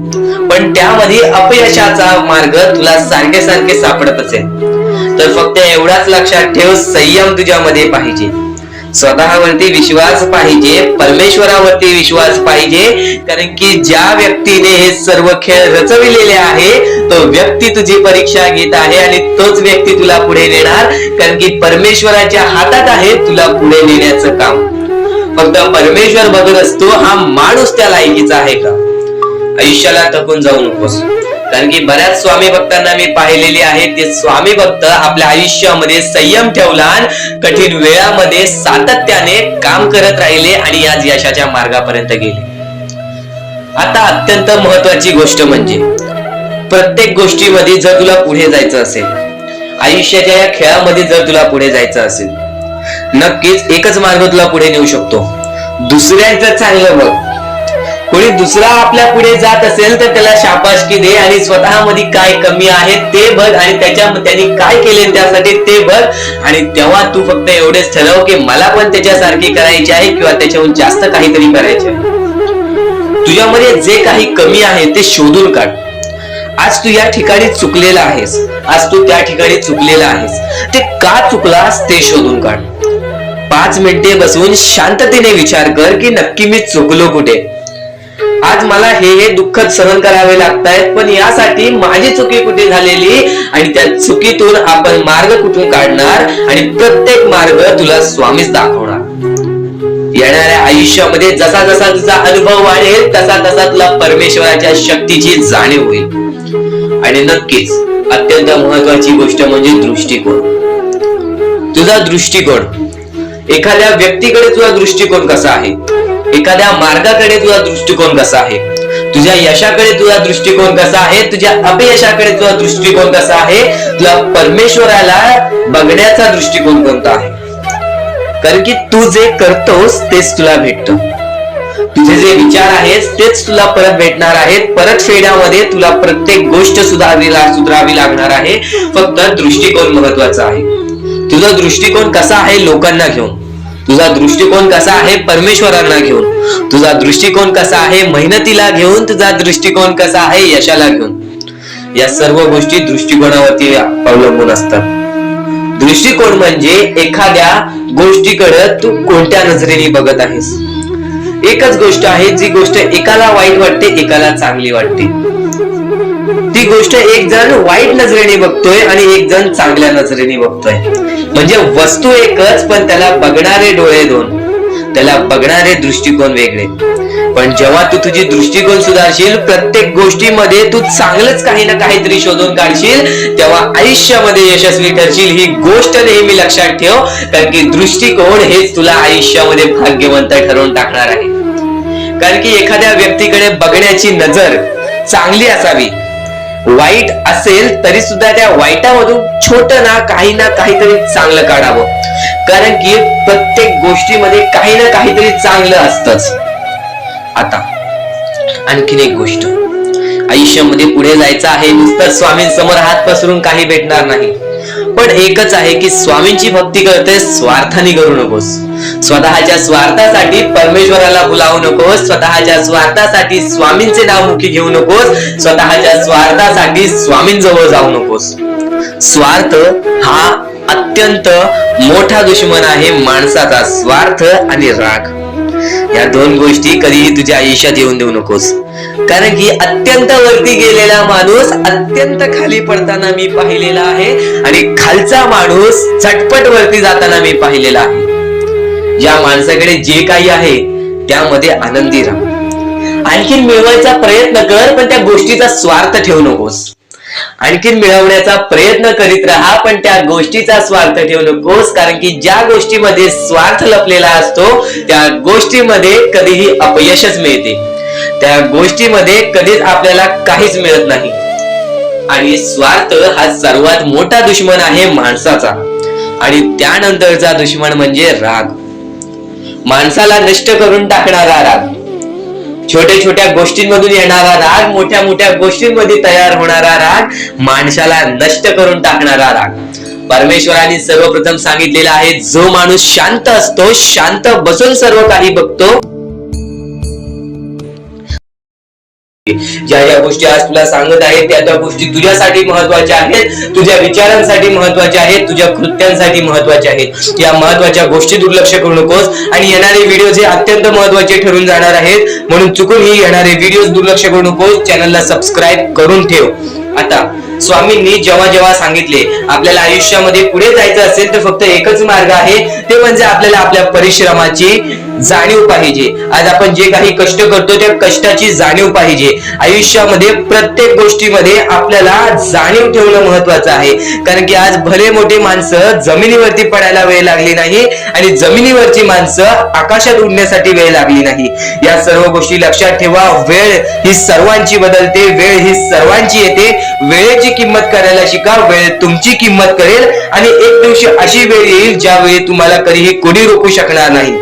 पण त्यामध्ये अपयशाचा मार्ग तुला सारखे सापडत असेल, तर फक्त एवढाच लक्षात ठेव, संयम तुझ्यामध्ये पाहिजे. स्वतःवरती विश्वास पाहिजे, परमेश्वरावरती विश्वास पाहिजे. कारण की ज्या व्यक्तीने हे सर्व खेळ रचविलेले आहे तो व्यक्ती तुझी परीक्षा घेत आहे आणि तोच व्यक्ती तुला पुढे नेणार. कारण की परमेश्वराच्या हातात आहे तुला पुढे नेण्याचं काम. फक्त परमेश्वर बघत असतो हा माणूस त्या लायकीचा आहे का. आयुष्याला थकून जाऊ नकोस. कारण की बऱ्याच स्वामी भक्तांना मी पाहिलेले आहे, ते स्वामी भक्त आपल्या आयुष्यामध्ये संयम ठेवला, कठीण वेळामध्ये सातत्याने काम करत राहिले आणि आज यशाच्या मार्गापर्यंत गेले. आता अत्यंत महत्वाची गोष्ट म्हणजे प्रत्येक गोष्टीमध्ये जर तुला पुढे जायचं असेल, आयुष्याच्या या खेळामध्ये जर तुला पुढे जायचं असेल, नक्कीच एकच मार्ग तुला पुढे नेऊ शकतो. दुसऱ्यांचं चांगलं बघ. कोणी दुसरा आपल्या पुढे जात असेल तर त्याला शाबासकी दे आणि स्वतःमध्ये काय कमी आहे ते बघ आणि त्यांनी काय केले त्यासाठी ते बघ. आणि तेव्हा तू फक्त एवढेच ठरव की मला पण त्याच्यासारखी करायची आहे किंवा त्याच्याहून जास्त काहीतरी करायचे आहे. तुझ्यामध्ये जे काही कमी आहे ते शोधून काढ. आज तू या ठिकाणी चुकलेला आहेस, आज तू त्या ठिकाणी चुकलेला आहेस, ते का चुकलास ते शोधून काढ. 5 मिनिटे बसून शांततेने विचार कर की नक्की मी चुकलो कुठे. आज मला हे दुःख सहन करावे लागतायत, पण यासाठी माझी चुकी कुठे झालेली आणि त्या चुकीतून आपण मार्ग कुठून काढणार आणि प्रत्येक मार्ग तुला स्वामीच दाखवणार. येणाऱ्या आयुष्यामध्ये जसा जसा तुझा अनुभव वाढेल तसा तसा तुला परमेश्वराच्या शक्तीची जाणीव होईल. आणि नक्कीच अत्यंत महत्वाची गोष्ट म्हणजे दृष्टिकोन. तुझा दृष्टिकोन, एखाद्या व्यक्तीकडे तुझा दृष्टिकोन कसा आहे, एखाद्या मार्गाकडे तुझा दृष्टिकोन कसा आहे, तुझ्या यशाकडे तुझा दृष्टिकोन कसा आहे, तुझ्या अपयशाकडे तुझा दृष्टिकोन कसा आहे, तुला परमेश्वराला बघण्याचा दृष्टिकोन कोणता आहे. कारण की तू जे करतोस तेच तुला भेटतं. तुझे जे विचार आहेत तेच तुला परत भेटणार आहेत. परत फेड्यामध्ये तुला प्रत्येक गोष्ट सुधारावी लागणार आहे. फक्त दृष्टिकोन महत्वाचा आहे. तुझा दृष्टिकोन कसा आहे लोकांना घेऊन, तुझा दृष्टिकोन कसा आहे परमेश्वरांना घेऊन, तुझा दृष्टिकोन कसा आहे मेहनतीला घेऊन, तुझा दृष्टिकोन कसा आहे यशाला घेऊन. या सर्व गोष्टी दृष्टिकोनावरती अवलंबून असतात. दृष्टिकोन म्हणजे एखाद्या गोष्टीकडे तू कोणत्या नजरेने बघत आहेस. एकच गोष्ट आहे, जी गोष्ट एकाला वाईट वाटते एकाला चांगली वाटते. ती गोष्ट एक जण वाईट नजरेने बघतोय आणि एक जण चांगल्या नजरेने बघतोय. म्हणजे वस्तू एकच पण त्याला बघणारे डोळे दोन, त्याला बघणारे दृष्टिकोन वेगळे. पण जेव्हा तू तुझी दृष्टिकोन सुधारशील, प्रत्येक गोष्टीमध्ये तू चांगलंच काही ना काहीतरी शोधून काढशील, तेव्हा आयुष्यामध्ये यशस्वी ठरशील. ही गोष्ट नेहमी लक्षात ठेव. कारण की दृष्टिकोन हेच तुला आयुष्यामध्ये भाग्यवंत ठरवून टाकणार आहे. कारण की एखाद्या व्यक्तीकडे बघण्याची नजर चांगली असावी. वाईट असेल तरी सुद्धा त्या वाईटामधून छोट ना काहीतरी चांगलं काढावं. कारण की प्रत्येक गोष्टीमध्ये काही ना काहीतरी चांगलं असतंच. आता आणखीन एक गोष्ट, आयुष्यामध्ये पुढे जायचं आहे, नुसतं स्वामींसमोर हात पसरून काही भेटणार नाही. पण एकच आहे की स्वामींची भक्ती करते स्वार्थाने करू नकोस. स्वतःच्या स्वार्थासाठी परमेश्वराला भुलावू नकोस. स्वतःच्या स्वार्थासाठी स्वामींचे नाव मुखी घेऊ नकोस. स्वतःच्या स्वार्थासाठी स्वामींजवळ जाऊ नकोस. स्वार्थ हा अत्यंत मोठा दुश्मन आहे माणसाचा. स्वार्थ आणि राग या दोन गोष्टी कधीही तुझ्या आयुष्यात येऊन देऊ नकोस. कारण की अत्यंत वरती गेलेला माणूस अत्यंत खाली पडताना मी पाहिलेला आहे आणि खालचा माणूस झटपट वरती जाताना मी पाहिलेला आहे. ज्या माणसाकडे जे काही आहे त्यामध्ये आनंदी राहा. आणखीन मिळवायचा प्रयत्न कर, पण त्या गोष्टीचा स्वार्थ ठेवू नकोस. आणखीन मिळवण्याचा प्रयत्न करीत राहा, पण त्या गोष्टीचा स्वार्थ ठेवू नकोस. कारण की ज्या गोष्टीमध्ये स्वार्थ लपलेला असतो त्या गोष्टीमध्ये कधीही अपयशच मिळते. त्या गोष्टीमध्ये कधीच आपल्याला काहीच मिळत नाही. आणि स्वार्थ हा सर्वात मोठा दुश्मन आहे माणसाचा. आणि त्यानंतरचा दुश्मन म्हणजे राग. माणसाला नष्ट करून टाकणारा राग, छोट्या छोट्या गोष्टींमधून येणारा राग, मोठ्या मोठ्या गोष्टींमध्ये तयार होणारा राग, माणसाला नष्ट करून टाकणारा राग. परमेश्वराने सर्वप्रथम सांगितलेलं आहे, जो माणूस शांत असतो, शांत बसून सर्व काही बघतो, ज्या ज्या गोष्टी आज तुला सांगत आहेत त्या गोष्टी तुझ्यासाठी महत्वाच्या आहेत, तुझ्या विचारांसाठी महत्वाच्या आहेत, तुझ्या कृत्यांसाठी महत्वाच्या आहेत. या महत्वाच्या गोष्टी दुर्लक्ष करू नकोस आणि येणारे व्हिडिओ हे अत्यंत महत्वाचे ठरून जाणार आहेत, म्हणून चुकूनही येणारे व्हिडिओ दुर्लक्ष करू नकोस. चॅनलला सबस्क्राईब करून ठेव. आता स्वामींनी जेव्हा जेव्हा सांगितले आपल्याला आयुष्यामध्ये पुढे जायचं असेल तर फक्त एकच मार्ग आहे, ते म्हणजे आपल्याला आपल्या परिश्रमाची जाणीव पाहिजे. आज आपण जे काही कष्ट करतो त्या कष्टाची जाणीव पाहिजे. आयुष्यामध्ये प्रत्येक गोष्टीमध्ये आपल्याला जाणीव ठेवणं महत्वाचं आहे, कारण की आज भले मोठे माणसं जमिनीवरती पडायला वेळ लागली नाही आणि जमिनीवरची माणसं आकाशात उडण्यासाठी वेळ लागली नाही. या सर्व गोष्टी लक्षात ठेवा. वेळ ही सर्वांची बदलते, वेळ ही सर्वांची येते. वेळेची किंमत करायला शिका, वेळ तुमची किंमत करेल आणि एक दिवशी अशी वेळ येईल ज्यावेळी तुम्हाला कधीही कोणी रोखू शकणार नाही.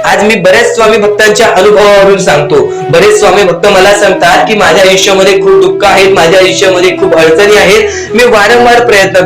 आज मी बऱ्याच स्वामी भक्तांच्या अनुभवावरून सांगतो. बरेच स्वामी भक्त मला सांगतात की माझ्या आयुष्यामध्ये खूप दुःख आहेत, माझ्या आयुष्यामध्ये खूप अडचणी आहेत, मी वारंवार प्रयत्न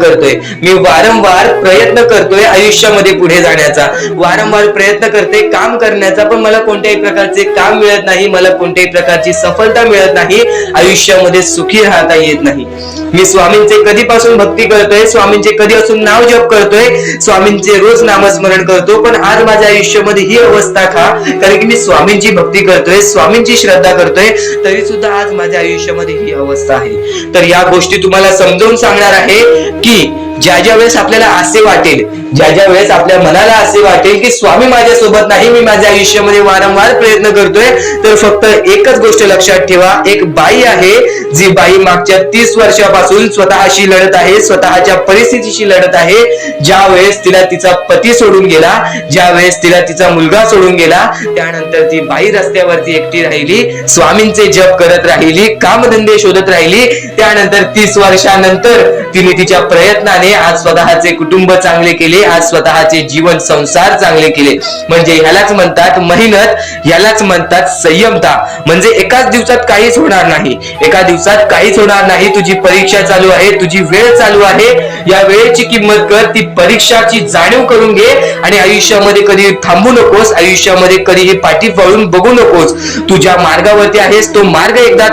करतोय आयुष्यामध्ये पुढे जाण्याचा, वारंवार प्रयत्न करते काम करण्याचा, पण मला कोणत्याही प्रकारचे काम मिळत नाही, मला कोणत्याही प्रकारची सफलता मिळत नाही, आयुष्यामध्ये सुखी राहता येत नाही. मी स्वामींचे कधीपासून भक्ती करतोय, स्वामींचे कधीपासून नाव जप करतोय, स्वामींचे रोज नामस्मरण करतो, पण आज माझ्या आयुष्यामध्ये ही अवस्था का? कारण की मी स्वामींची भक्ती करतोय, स्वामींची श्रद्धा करतोय, तरी सुद्धा आज माझ्या आयुष्यामध्ये ही अवस्था आहे. तर या गोष्टी तुम्हाला समजावून सांगणार आहे की ज्या ज्या वेळेस आपल्याला असे वाटेल, ज्या ज्या वेळेस आपल्या मनाला असे वाटेल की स्वामी माझ्या सोबत नाही, मी माझ्या आयुष्यामध्ये वारंवार प्रयत्न करतोय, तर फक्त एकच गोष्ट लक्षात ठेवा. एक बाई आहे, जी बाई मागच्या 30 वर्षापासून स्वतःशी लढत आहे, स्वतःच्या परिस्थितीशी लढत आहे. ज्या वेळेस तिला तिचा पती सोडून गेला, ज्या वेळेस तिला तिचा मुलगा सोडून गेला, त्यानंतर ती बाई रस्त्यावरती एकटी राहिली, स्वामींचे जप करत राहिली, कामधंदे शोधत राहिली. त्यानंतर 30 वर्षानंतर तिने तिच्या प्रयत्नाने आज स्वतःचे कुटुंब चांगले केले, आज स्वतःचे जीवन संसार चांगले केले. म्हणजे ह्यालाच म्हणतात मेहनत, ह्यालाच म्हणतात संयमता. म्हणजे एकाच दिवसात काहीच होणार नाही, एका दिवसात काहीच होणार नाही. तुझी परीक्षा चालू आहे, तुझी वेळ चालू आहे, या वेळेची किंमत कर, ती परीक्षाची जाणीव करून घे आणि आयुष्यामध्ये कधी थांबू नकोस, आयुष्यामध्ये कधीही पाठी वळून बघू नकोस. तू ज्या मार्गावरती आहेस तो मार्ग एकदा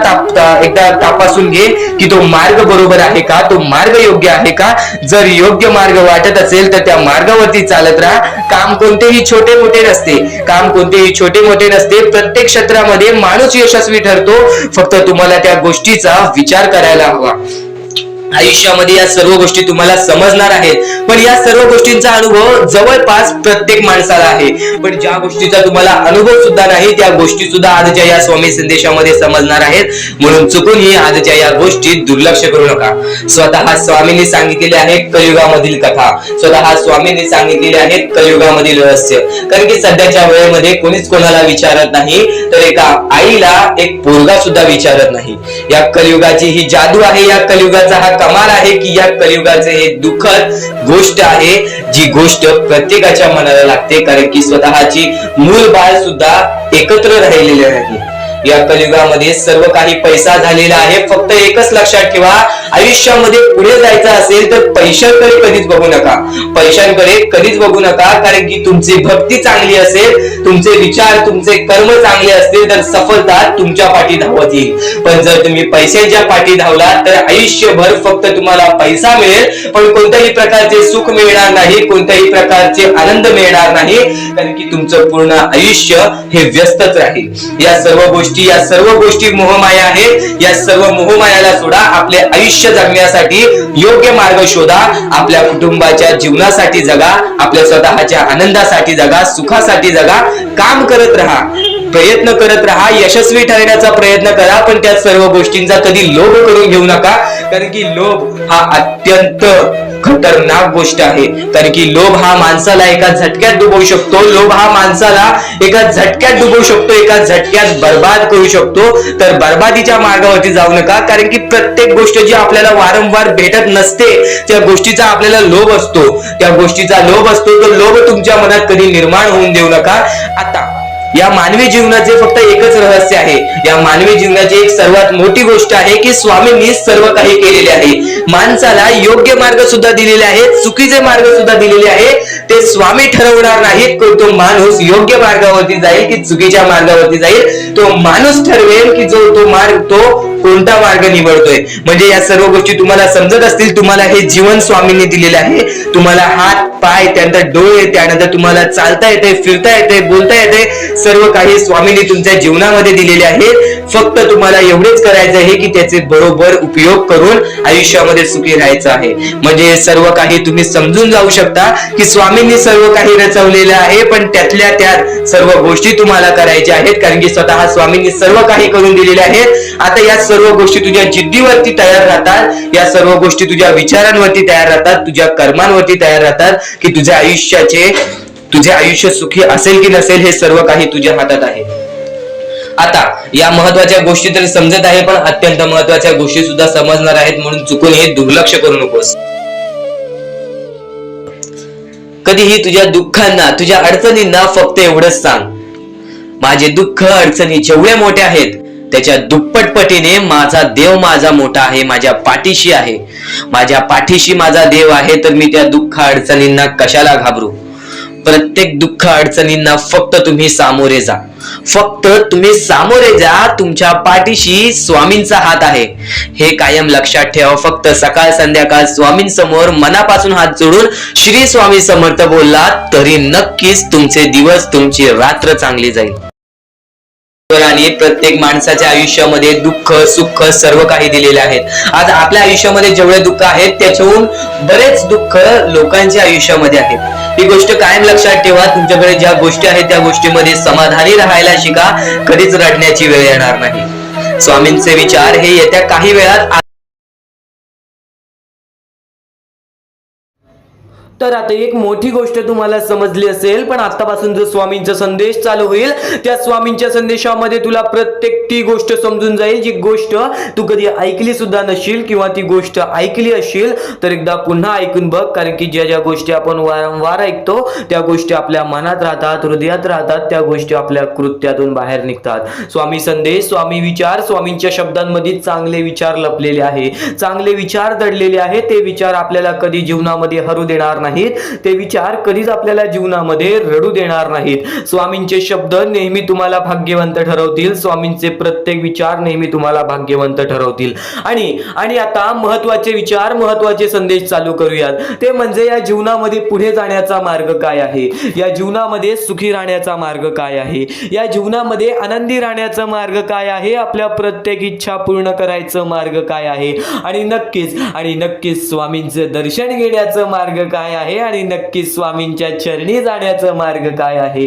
तपासून घे की तो मार्ग बरोबर आहे का, तो मार्ग योग्य आहे का. जर योग्य मार्ग वाटत असेल तर त्या मार्गावरती चालत राहा. काम कोणतेही छोटे मोठे नसते, काम कोणतेही छोटे मोठे नसते. प्रत्येक क्षेत्रामध्ये माणूस यशस्वी ठरतो, फक्त तुम्हाला त्या गोष्टीचा विचार करायला हवा. आयुष्यामध्ये या सर्व गोष्टी तुम्हाला समजणार आहेत, पण या सर्व गोष्टींचा अनुभव जवळपास प्रत्येक माणसाला आहे. पण ज्या गोष्टीचा तुम्हाला अनुभव सुद्धा नाही त्या गोष्टी सुद्धा आजच्या या स्वामी संदेशामध्ये समजणार आहेत, म्हणून चुकूनही आजच्या या गोष्टी दुर्लक्ष करू नका. स्वतः स्वामींनी सांगितलेले आहे कलियुगामधील कथा, स्वतः स्वामींनी सांगितलेले आहेत कलियुगामधील रहस्य. कारण की सध्याच्या वेळेमध्ये कोणीच कोणाला विचारत नाही, तर एका आईला एक पोरगा सुद्धा विचारत नाही. या कलियुगाची ही जादू आहे, या कलियुगाचा हा कमाल आहे की या कलियुगाचे हे दुःखद गोष्ट आहे, जी गोष्ट प्रत्येकाच्या मनाला लागते. कारण की स्वतःची मूल बाळ सुद्धा एकत्र राहिलेले नाही. या कलियुगामध्ये सर्व काही पैसा झालेला आहे. फक्त एकच लक्षात ठेवा, आयुष्यामध्ये पुढे जायचं असेल तर पैशांकडे कधीच बघू नका, पैशांकडे कधीच बघू नका. कारण की तुमची भक्ती चांगली असेल, तुमचे विचार, तुमचे कर्म चांगले असतील तर सफलता तुमच्या पाठी धावत येईल. पण जर तुम्ही पैशांच्या पाठी धावला तर आयुष्यभर फक्त तुम्हाला पैसा मिळेल, पण कोणत्याही प्रकारचे सुख मिळणार नाही, कोणत्याही प्रकारचे आनंद मिळणार नाही. कारण की तुमचं पूर्ण आयुष्य हे व्यस्तच राहील. या सर्व गोष्टी मोहमाया आहेत. या सर्व मोहमायाला सोडा, आपले आयुष्य जगण्यासाठी योग्य मार्ग शोधा, आपल्या कुटुंबाच्या जीवनासाठी जगा, आपल्या स्वतःच्या आनंदासाठी जगा, सुखासाठी जगा. काम करत राहा, प्रयत्न करत राहा, यशस्वी ठरण्याचा प्रयत्न करा, पण त्या सर्व गोष्टींचा कधी लोभ करून घेऊ नका. कारण की लोभ हा अत्यंत खतरनाक गोष्ट आहे. कारण की लोभ हा माणसाला एका झटक्यात डुबवू शकतो, लोभ हा माणसाला एका झटक्यात डुबवू शकतो, एका झटक्यात बर्बाद करू शकतो. तर बर्बादीच्या मार्गावरती जाऊ नका. कारण की प्रत्येक गोष्ट जी आपल्याला वारंवार भेटत नसते त्या गोष्टीचा आपल्याला लोभ असतो, त्या गोष्टीचा लोभ असतो. तो लोभ तुमच्या मनात कधी निर्माण होऊन देऊ नका. आता या मानवी जीवनाचे फक्त एकच रहस्य आहे. या मानवी जीवनाची एक सर्वात मोठी गोष्ट आहे की स्वामींनी सर्व काही केलेले आहे. माणसाला योग्य मार्ग सुद्धा दिलेले आहेत, चुकीचे मार्ग सुद्धा दिलेले आहेत. ते स्वामी ठरवणार नाहीत की तो माणूस योग्य मार्गावरती जाईल की चुकीच्या मार्गावरती जाईल. तो माणूस ठरवेल की तो मार्ग तो कोणता मार्ग निवडतोय. म्हणजे या सर्व गोष्टी तुम्हाला समजत असतील. तुम्हाला हे जीवन स्वामींनी दिलेले आहे. तुम्हाला हात पाय, त्यानंतर डोळे, त्यानंतर तुम्हाला चालता येते, फिरता येते, बोलता येते. सर्व काही स्वामींनी तुमच्या जीवनामध्ये दिलेले आहे. फक्त तुम्हाला एवढेच करायचं आहे की त्याचे बरोबर उपयोग करून आयुष्यामध्ये सुखी राहायचं आहे. म्हणजे सर्व काही तुम्ही समजून जाऊ शकता की स्वामींनी सर्व काही रचवलेलं आहे, पण त्यातल्या त्यात सर्व गोष्टी तुम्हाला करायच्या आहेत. कारण की स्वतः स्वामींनी सर्व काही करून दिलेले आहेत. आता या सर्व गोष्टी तुझ्या जिद्दीवरती तयार राहतात. या सर्व गोष्टी तुझ्या विचारांवरती तयार राहतात, तुझ्या कर्मांवरती तयार राहतात की तुझे आयुष्य सुखी असेल की नसेल हे सर्व काही तुझ्या हातात आहे. आता या महत्वाच्या गोष्टी तर समजत आहे, पण अत्यंत महत्वाच्या गोष्टी सुद्धा समजणार आहेत. म्हणून चुकून हे दुर्लक्ष करू नकोस. कधीही तुझ्या दुःखांना, तुझ्या अडचणींना फक्त एवढंच सांग, माझे दुःख अडचणी जेवढे मोठे आहेत त्याच्या दुप्पटपटीने माझा देव माझा मोठा आहे, माझ्या पाठीशी आहे. माझ्या पाठीशी माझा देव आहे, तर मी त्या दुःख अडचणींना कशाला घाबरू. प्रत्येक दुःख अडचणींना फक्त तुम्ही सामोरे जा. फक्त तुम्ही सामोरे जा. तुमच्या पाठीशी स्वामींचा हात आहे, हे कायम लक्षात ठेवा. फक्त सकाळ संध्याकाळ स्वामींसमोर मनापासून हात जोडून श्री स्वामी समर्थ बोलला तरी नक्कीच तुमचे दिवस, तुमची रात्र चांगली जाईल. आणि प्रत्येक माणसाच्या आयुष्यामध्ये दुःख सुख सर्व काही दिलेले आहेत. आज आपल्या आयुष्यामध्ये जेवढे दुःख आहेत त्याच्याहून बरेच दुःख लोकांच्या आयुष्यामध्ये आहेत. ही गोष्ट कायम लक्षात ठेवा. तुमच्याकडे ज्या गोष्टी आहेत त्या गोष्टीमध्ये समाधानी राहायला शिका. कधीच रडण्याची वेळ येणार नाही. स्वामींचे विचार हे येत्या काही वेळात. तर आता एक मोठी गोष्ट तुम्हाला समजली असेल, पण आतापासून जो स्वामींचा संदेश चालू होईल त्या स्वामींच्या संदेशामध्ये तुला प्रत्येक ती गोष्ट समजून जाईल जी गोष्ट तू कधी ऐकली सुद्धा नशील, किंवा ती गोष्ट ऐकली असेल तर एकदा पुन्हा ऐकून बघ. कारण की ज्या ज्या गोष्टी आपण वारंवार ऐकतो त्या गोष्टी आपल्या मनात राहतात, हृदयात राहतात, त्या गोष्टी आपल्या कृत्यातून बाहेर निघतात. स्वामी संदेश, स्वामी विचार, स्वामींच्या शब्दांमध्ये चांगले विचार लपलेले आहे, चांगले विचार दडलेले आहे. ते विचार आपल्याला कधी जीवनामध्ये हरू देणार नाहीत, ते विचार कधीच आपल्याला जीवनामध्ये रडू देणार नाहीत. स्वामींचे शब्द नेहमी तुम्हाला भाग्यवंत ठरवतील. स्वामींचे प्रत्येक विचार नेहमी तुम्हाला भाग्यवंत ठरवतील. आणि आता महत्वाचे विचार, महत्वाचे संदेश चालू करूयात. ते म्हणजे या जीवनामध्ये पुढे जाण्याचा मार्ग काय आहे, या जीवनामध्ये सुखी राहण्याचा मार्ग काय आहे, या जीवनामध्ये आनंदी राहण्याचा मार्ग काय आहे, आपल्या प्रत्येक इच्छा पूर्ण करायचं मार्ग काय आहे, आणि नक्कीच स्वामींचे दर्शन घेण्याचं मार्ग काय आहे, आणि नक्कीच स्वामींच्या चरणी जाण्याचा मार्ग काय आहे.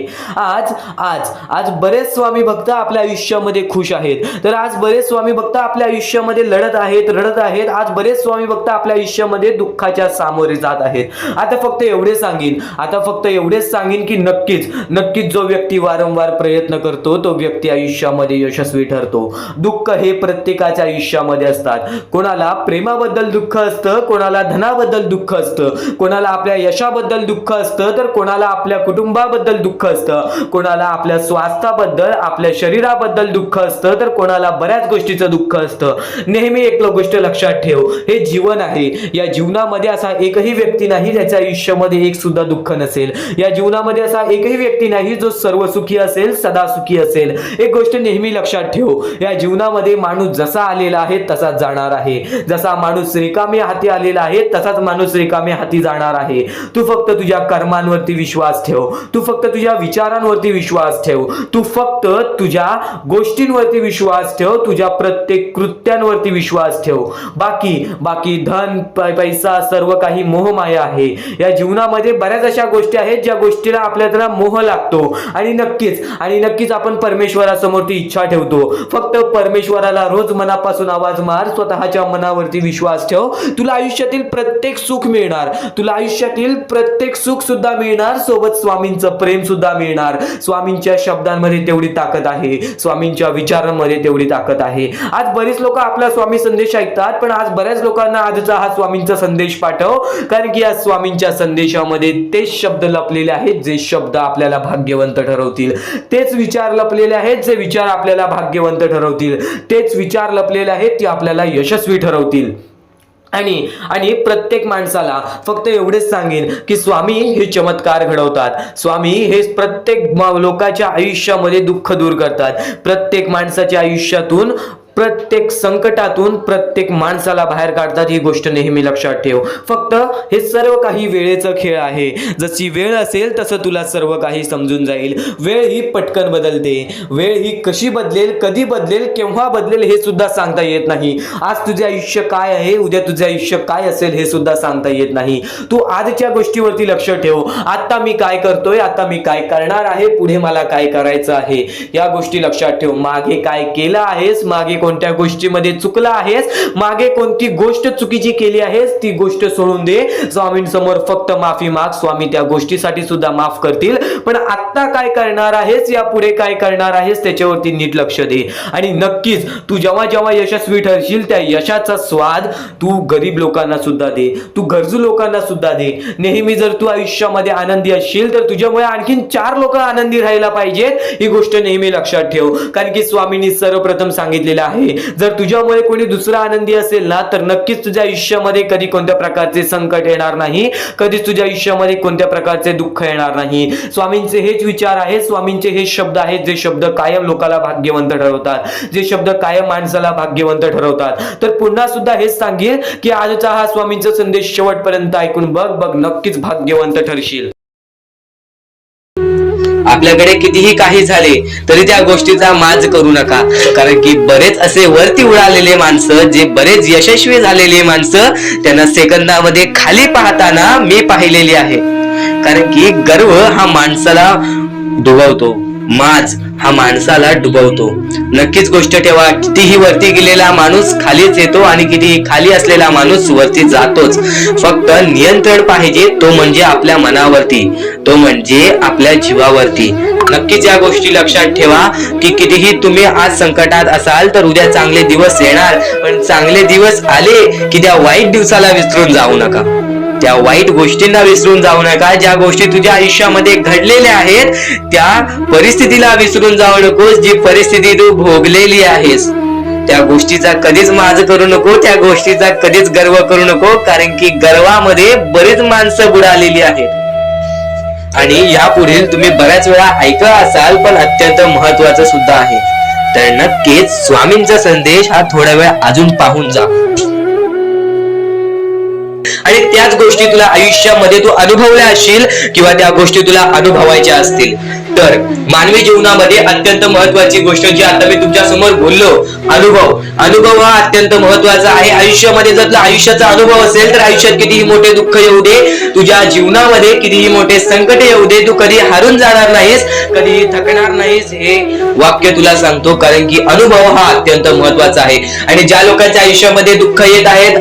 आज बरेच स्वामी भक्त आपल्या आयुष्यामध्ये खुश आहेत. तर आज बरेच स्वामी भक्त आपल्या आयुष्यामध्ये रडत आहेत. आज बरेच स्वामी भक्त आपल्या आयुष्यामध्ये दुःखाच्या सामोरे जात आहेत. आता फक्त एवढेच सांगेन की नक्कीच जो व्यक्ती वारंवार प्रयत्न करतो तो व्यक्ती आयुष्यामध्ये यशस्वी ठरतो. दुःख हे प्रत्येकाच्या आयुष्यामध्ये असतात. कोणाला प्रेमाबद्दल दुःख असतं, कोणाला धनाबद्दल दुःख असतं, कोणाला आपल्या यशाबद्दल दुःख असतं, तर कोणाला आपल्या कुटुंबाबद्दल दुःख असतं, कोणाला आपल्या स्वास्थ्याबद्दल, आपल्या शरीराबद्दल दुःख असतं, तर कोणाला बऱ्याच गोष्टीचं दुःख असतं. नेहमी एक गोष्ट लक्षात ठेव, हे जीवन आहे. या जीवनामध्ये असा एकही व्यक्ती नाही ज्याच्या आयुष्यामध्ये एक सुद्धा दुःख नसेल. या जीवनामध्ये असा एकही व्यक्ती नाही जो सर्व सुखी असेल, सदा सुखी असेल. एक गोष्ट नेहमी लक्षात ठेव, या जीवनामध्ये माणूस जसा आलेला आहे तसाच जाणार आहे. जसा माणूस रिकामे हाती आलेला आहे तसाच माणूस रिकामे हाती जाणार आहे. तू फक्त तुझ्या कर्मांवरती विश्वास ठेव, तू फक्त तुझ्या विचारांवरती विश्वास ठेव, तू फक्त तुझ्या गोष्टींवरती विश्वास ठेव, तुझ्या प्रत्येक कृत्यांवरती विश्वास ठेव. बाकी धन पैसा सर्व काही मोहमाया आहे. या जीवनामध्ये बऱ्याच अशा गोष्टी आहेत ज्या गोष्टीला आपल्याला मोह लागतो, आणि नक्कीच आपण परमेश्वरासमोर ती इच्छा ठेवतो. फक्त परमेश्वराला रोज मनापासून आवाज मार, स्वतःच्या मनावरती विश्वास ठेव. तुला आयुष्यातील प्रत्येक सुख मिळणार, तुला आयुष्यात आयुष्यातील प्रत्येक सुख सुद्धा मिळणार, सोबत स्वामींचं प्रेम सुद्धा मिळणार. स्वामींच्या शब्दांमध्ये तेवढी ताकद आहे, स्वामींच्या विचारांमध्ये तेवढी ताकद आहे. आज बरेच लोक आपला स्वामी संदेश ऐकतात, पण आज बऱ्याच लोकांना आजचा हा स्वामींचा संदेश पाठव, कारण की या स्वामींच्या संदेशामध्ये तेच शब्द लपलेले आहेत जे शब्द आपल्याला भाग्यवंत ठरवतील, तेच विचार लपलेले आहेत जे विचार आपल्याला भाग्यवंत ठरवतील, तेच विचार लपलेले आहेत ते आपल्याला यशस्वी ठरवतील. आणि प्रत्येक माणसाला फक्त एवढेच सांगेन की स्वामी हे चमत्कार घडवतात. स्वामी हे प्रत्येक लोकांच्या आयुष्यामध्ये दुःख दूर करतात. प्रत्येक माणसाच्या आयुष्यातून, प्रत्येक संकटातून प्रत्येक माणसाला बाहेर काढतात. ही गोष्ट नेहमी लक्षात ठेव. फक्त हे सर्व काही वेळेचा खेळ आहे. जशी वेळ असेल तसं तुला सर्व काही समजून जाईल. वेळ ही पटकन बदलते. वेळ ही कशी बदलेल, कधी बदलेल, केव्हा बदलेल हे सुद्धा सांगता येत नाही. आज तुझे आयुष्य काय आहे, उद्या तुझे आयुष्य काय असेल हे सुद्धा सांगता येत नाही. तू आजच्या गोष्टीवरती लक्ष ठेव. आता मी काय करतोय, आता मी काय करणार आहे, पुढे मला काय करायचं आहे, या गोष्टी लक्षात ठेव. मागे काय केलं आहेस, मागे कोणत्या गोष्टीमध्ये चुकला आहेस, मागे कोणती गोष्ट चुकीची केली आहेस, ती गोष्ट सोडून दे. स्वामींसमोर फक्त माफी माग. स्वामी त्या गोष्टीसाठी सुद्धा माफ करतील. पण आता काय करणार आहेस, या पुढे काय करणार आहेस, त्याच्यावरती नीट लक्ष दे. आणि नक्कीच तू जेव्हा जेव्हा यशस्वी ठरशील त्या यशाचा स्वाद तू गरीब लोकांना सुद्धा दे, तू गरजू लोकांना सुद्धा दे. नेहमी जर तू आयुष्यामध्ये आनंदी असशील तर तुझ्यामुळे आणखीन 4 लोक आनंदी राहायला पाहिजेत. ही गोष्ट नेहमी लक्षात ठेव, कारण की स्वामींनी सर्वप्रथम सांगितलेलं आहे, जर तुझ्यामुळे कोणी दुसरा आनंदी असेल ना तर नक्कीच तुझ्या आयुष्यामध्ये कधी कोणत्या प्रकारचे संकट येणार नाही, कधीच तुझ्या आयुष्यामध्ये कोणत्या प्रकारचे दुःख येणार नाही. स्वामींचे हेच विचार आहेत, स्वामींचे हे शब्द आहेत जे शब्द कायम लोकाला भाग्यवंत ठरवतात, जे शब्द कायम माणसाला भाग्यवंत ठरवतात. तर पुन्हा सुद्धा हेच सांगेल की आजचा हा स्वामींचा संदेश शेवटपर्यंत ऐकून बघ, नक्कीच भाग्यवंत ठरशील. आपल्याकडे कितीही काही झाले तरी त्या गोष्टीचा माज करू नका, कारण की बरेच असे वरती उडालेले माणसं, जे बरेच यशस्वी झालेले माणसं, त्यांना सेकंदामध्ये खाली पाहताना मी पाहिलेली आहे. कारण की गर्व हा माणसाला डुबवतो, माज हा माणसाला डुबवतो. नक्कीच गोष्ट ठेवा, कितीही वरती गेलेला माणूस खालीच येतो आणि कितीही खाली असलेला माणूस वरती जातोच. फक्त नियंत्रण पाहिजे, तो म्हणजे आपल्या मनावरती, तो म्हणजे आपल्या जीवावरती. नक्कीच या गोष्टी लक्षात ठेवा की कितीही तुम्ही आज संकटात असाल तर उद्या चांगले दिवस येणार. पण चांगले दिवस आले की त्या वाईट दिवसाला विसरून जाऊ नका, त्या वाईट गोष्टींना विसरून जाऊ नका. ज्या गोष्टी तुझ्या आयुष्यामध्ये घडलेल्या आहेत त्या परिस्थितीला विसरून जाऊ नकोस. जी परिस्थिती तू भोगलेली आहेस त्या गोष्टीचा कधीच माज करू नको, त्या गोष्टीचा कधीच गर्व करू नको, कारण की गर्वामध्ये बरीच माणसं बुडालेली आहेत. आणि यापुढील तुम्ही बऱ्याच वेळा ऐकलं असाल, पण अत्यंत महत्वाचं सुद्धा आहे. तर नक्कीच स्वामींचा संदेश हा थोडा वेळ अजून पाहून जा. आणि त्याच गोष्टी तुला आयुष्यामध्ये तू अनुभवल्या असशील किंवा त्या गोष्टी तुला अनुभवायच्या असतील तर मानवी जीवनामध्ये अत्यंत महत्वाची गोष्ट जी आता मी तुमच्या समोर बोललो, अनुभव हा अत्यंत महत्वाचा आहे. आयुष्यामध्ये जर तुला आयुष्याचा अनुभव असेल तर आयुष्यात कितीही मोठे दुःख येऊ दे, तुझ्या जीवनामध्ये कितीही मोठे संकट येऊ दे, तू कधी हारून जाणार नाहीस, कधी थकणार नाहीस. हे वाक्य तुला सांगतो, कारण की अनुभव हा अत्यंत महत्वाचा आहे. आणि ज्या लोकांच्या आयुष्यामध्ये दुःख येत आहेत,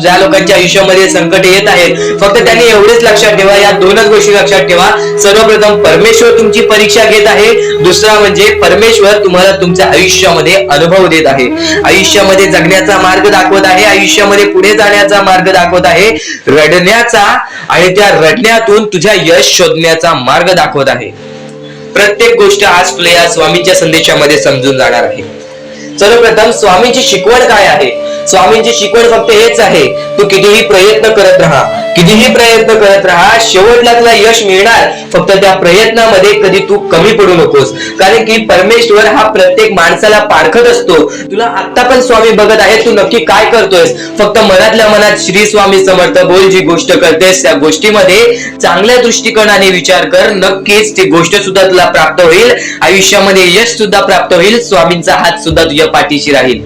ज्या लोकांच्या आयुष्यामध्ये संकट येत आहेत, फक्त त्यांनी एवढेच लक्षात ठेवा, या 2च गोष्टी लक्षात ठेवा. सर्वप्रथम परमेश्वर तुमची परीक्षा घेत आहे, दुसरा म्हणजे परमेश्वर तुम्हाला तुमच्या आयुष्यामध्ये अनुभव देत आहे, आयुष्यामध्ये जगण्याचा मार्ग दाखवत आहे, आयुष्यामध्ये पुढे जाण्याचा मार्ग दाखवत आहे, रडण्याचा आणि त्या रडण्यातून तुझ्या यश शोधण्याचा मार्ग दाखवत आहे. प्रत्येक गोष्ट आज तुला या स्वामींच्या संदेशामध्ये समजून जाणार आहे. सर्वप्रथम स्वामींची शिकवण काय आहे? स्वामींची शिकवण फक्त हेच आहे, तू कितीही प्रयत्न करत राहा, कितीही प्रयत्न करत राहा, शेवटला तुला यश मिळणार. फक्त त्या प्रयत्नामध्ये कधी तू कमी पडू नकोस, कारण की परमेश्वर हा प्रत्येक माणसाला पारखत असतो. तुला आता पण स्वामी बघत आहे, तू नक्की काय करतोयस. फक्त मनातल्या मनात श्री स्वामी समर्थ बोल. जी गोष्ट करतेस त्या गोष्टीमध्ये चांगल्या दृष्टिकोनाने विचार कर, नक्कीच ती गोष्ट सुद्धा तुला प्राप्त होईल, आयुष्यामध्ये यश सुद्धा प्राप्त होईल, स्वामींचा हात सुद्धा तुझ्या पाठीशी राहील.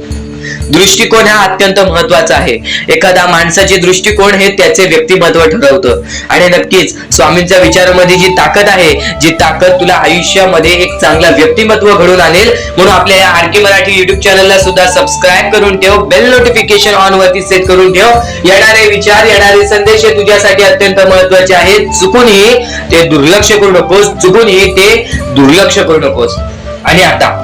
दृष्टिकोन हा अत्यंत महत्वाचा आहे. एखादा माणसाचे दृष्टिकोन हे त्याचे व्यक्तिमत्व ठरवतं. आणि नक्कीच स्वामींच्या विचारामध्ये जी ताकद आहे, जी ताकद तुला आयुष्यामध्ये एक चांगला व्यक्तिमत्व घडून आणेल. म्हणून आपल्या या आर के मराठी युट्यूब चॅनलला सुद्धा सबस्क्राईब करून ठेव, बेल नोटिफिकेशन ऑन वरती सेट करून ठेव. येणारे विचार, येणारे संदेश हे तुझ्यासाठी अत्यंत महत्वाचे आहेत. चुकूनही ते दुर्लक्ष करू नकोस, चुकूनही ते दुर्लक्ष करू नकोस. आणि आता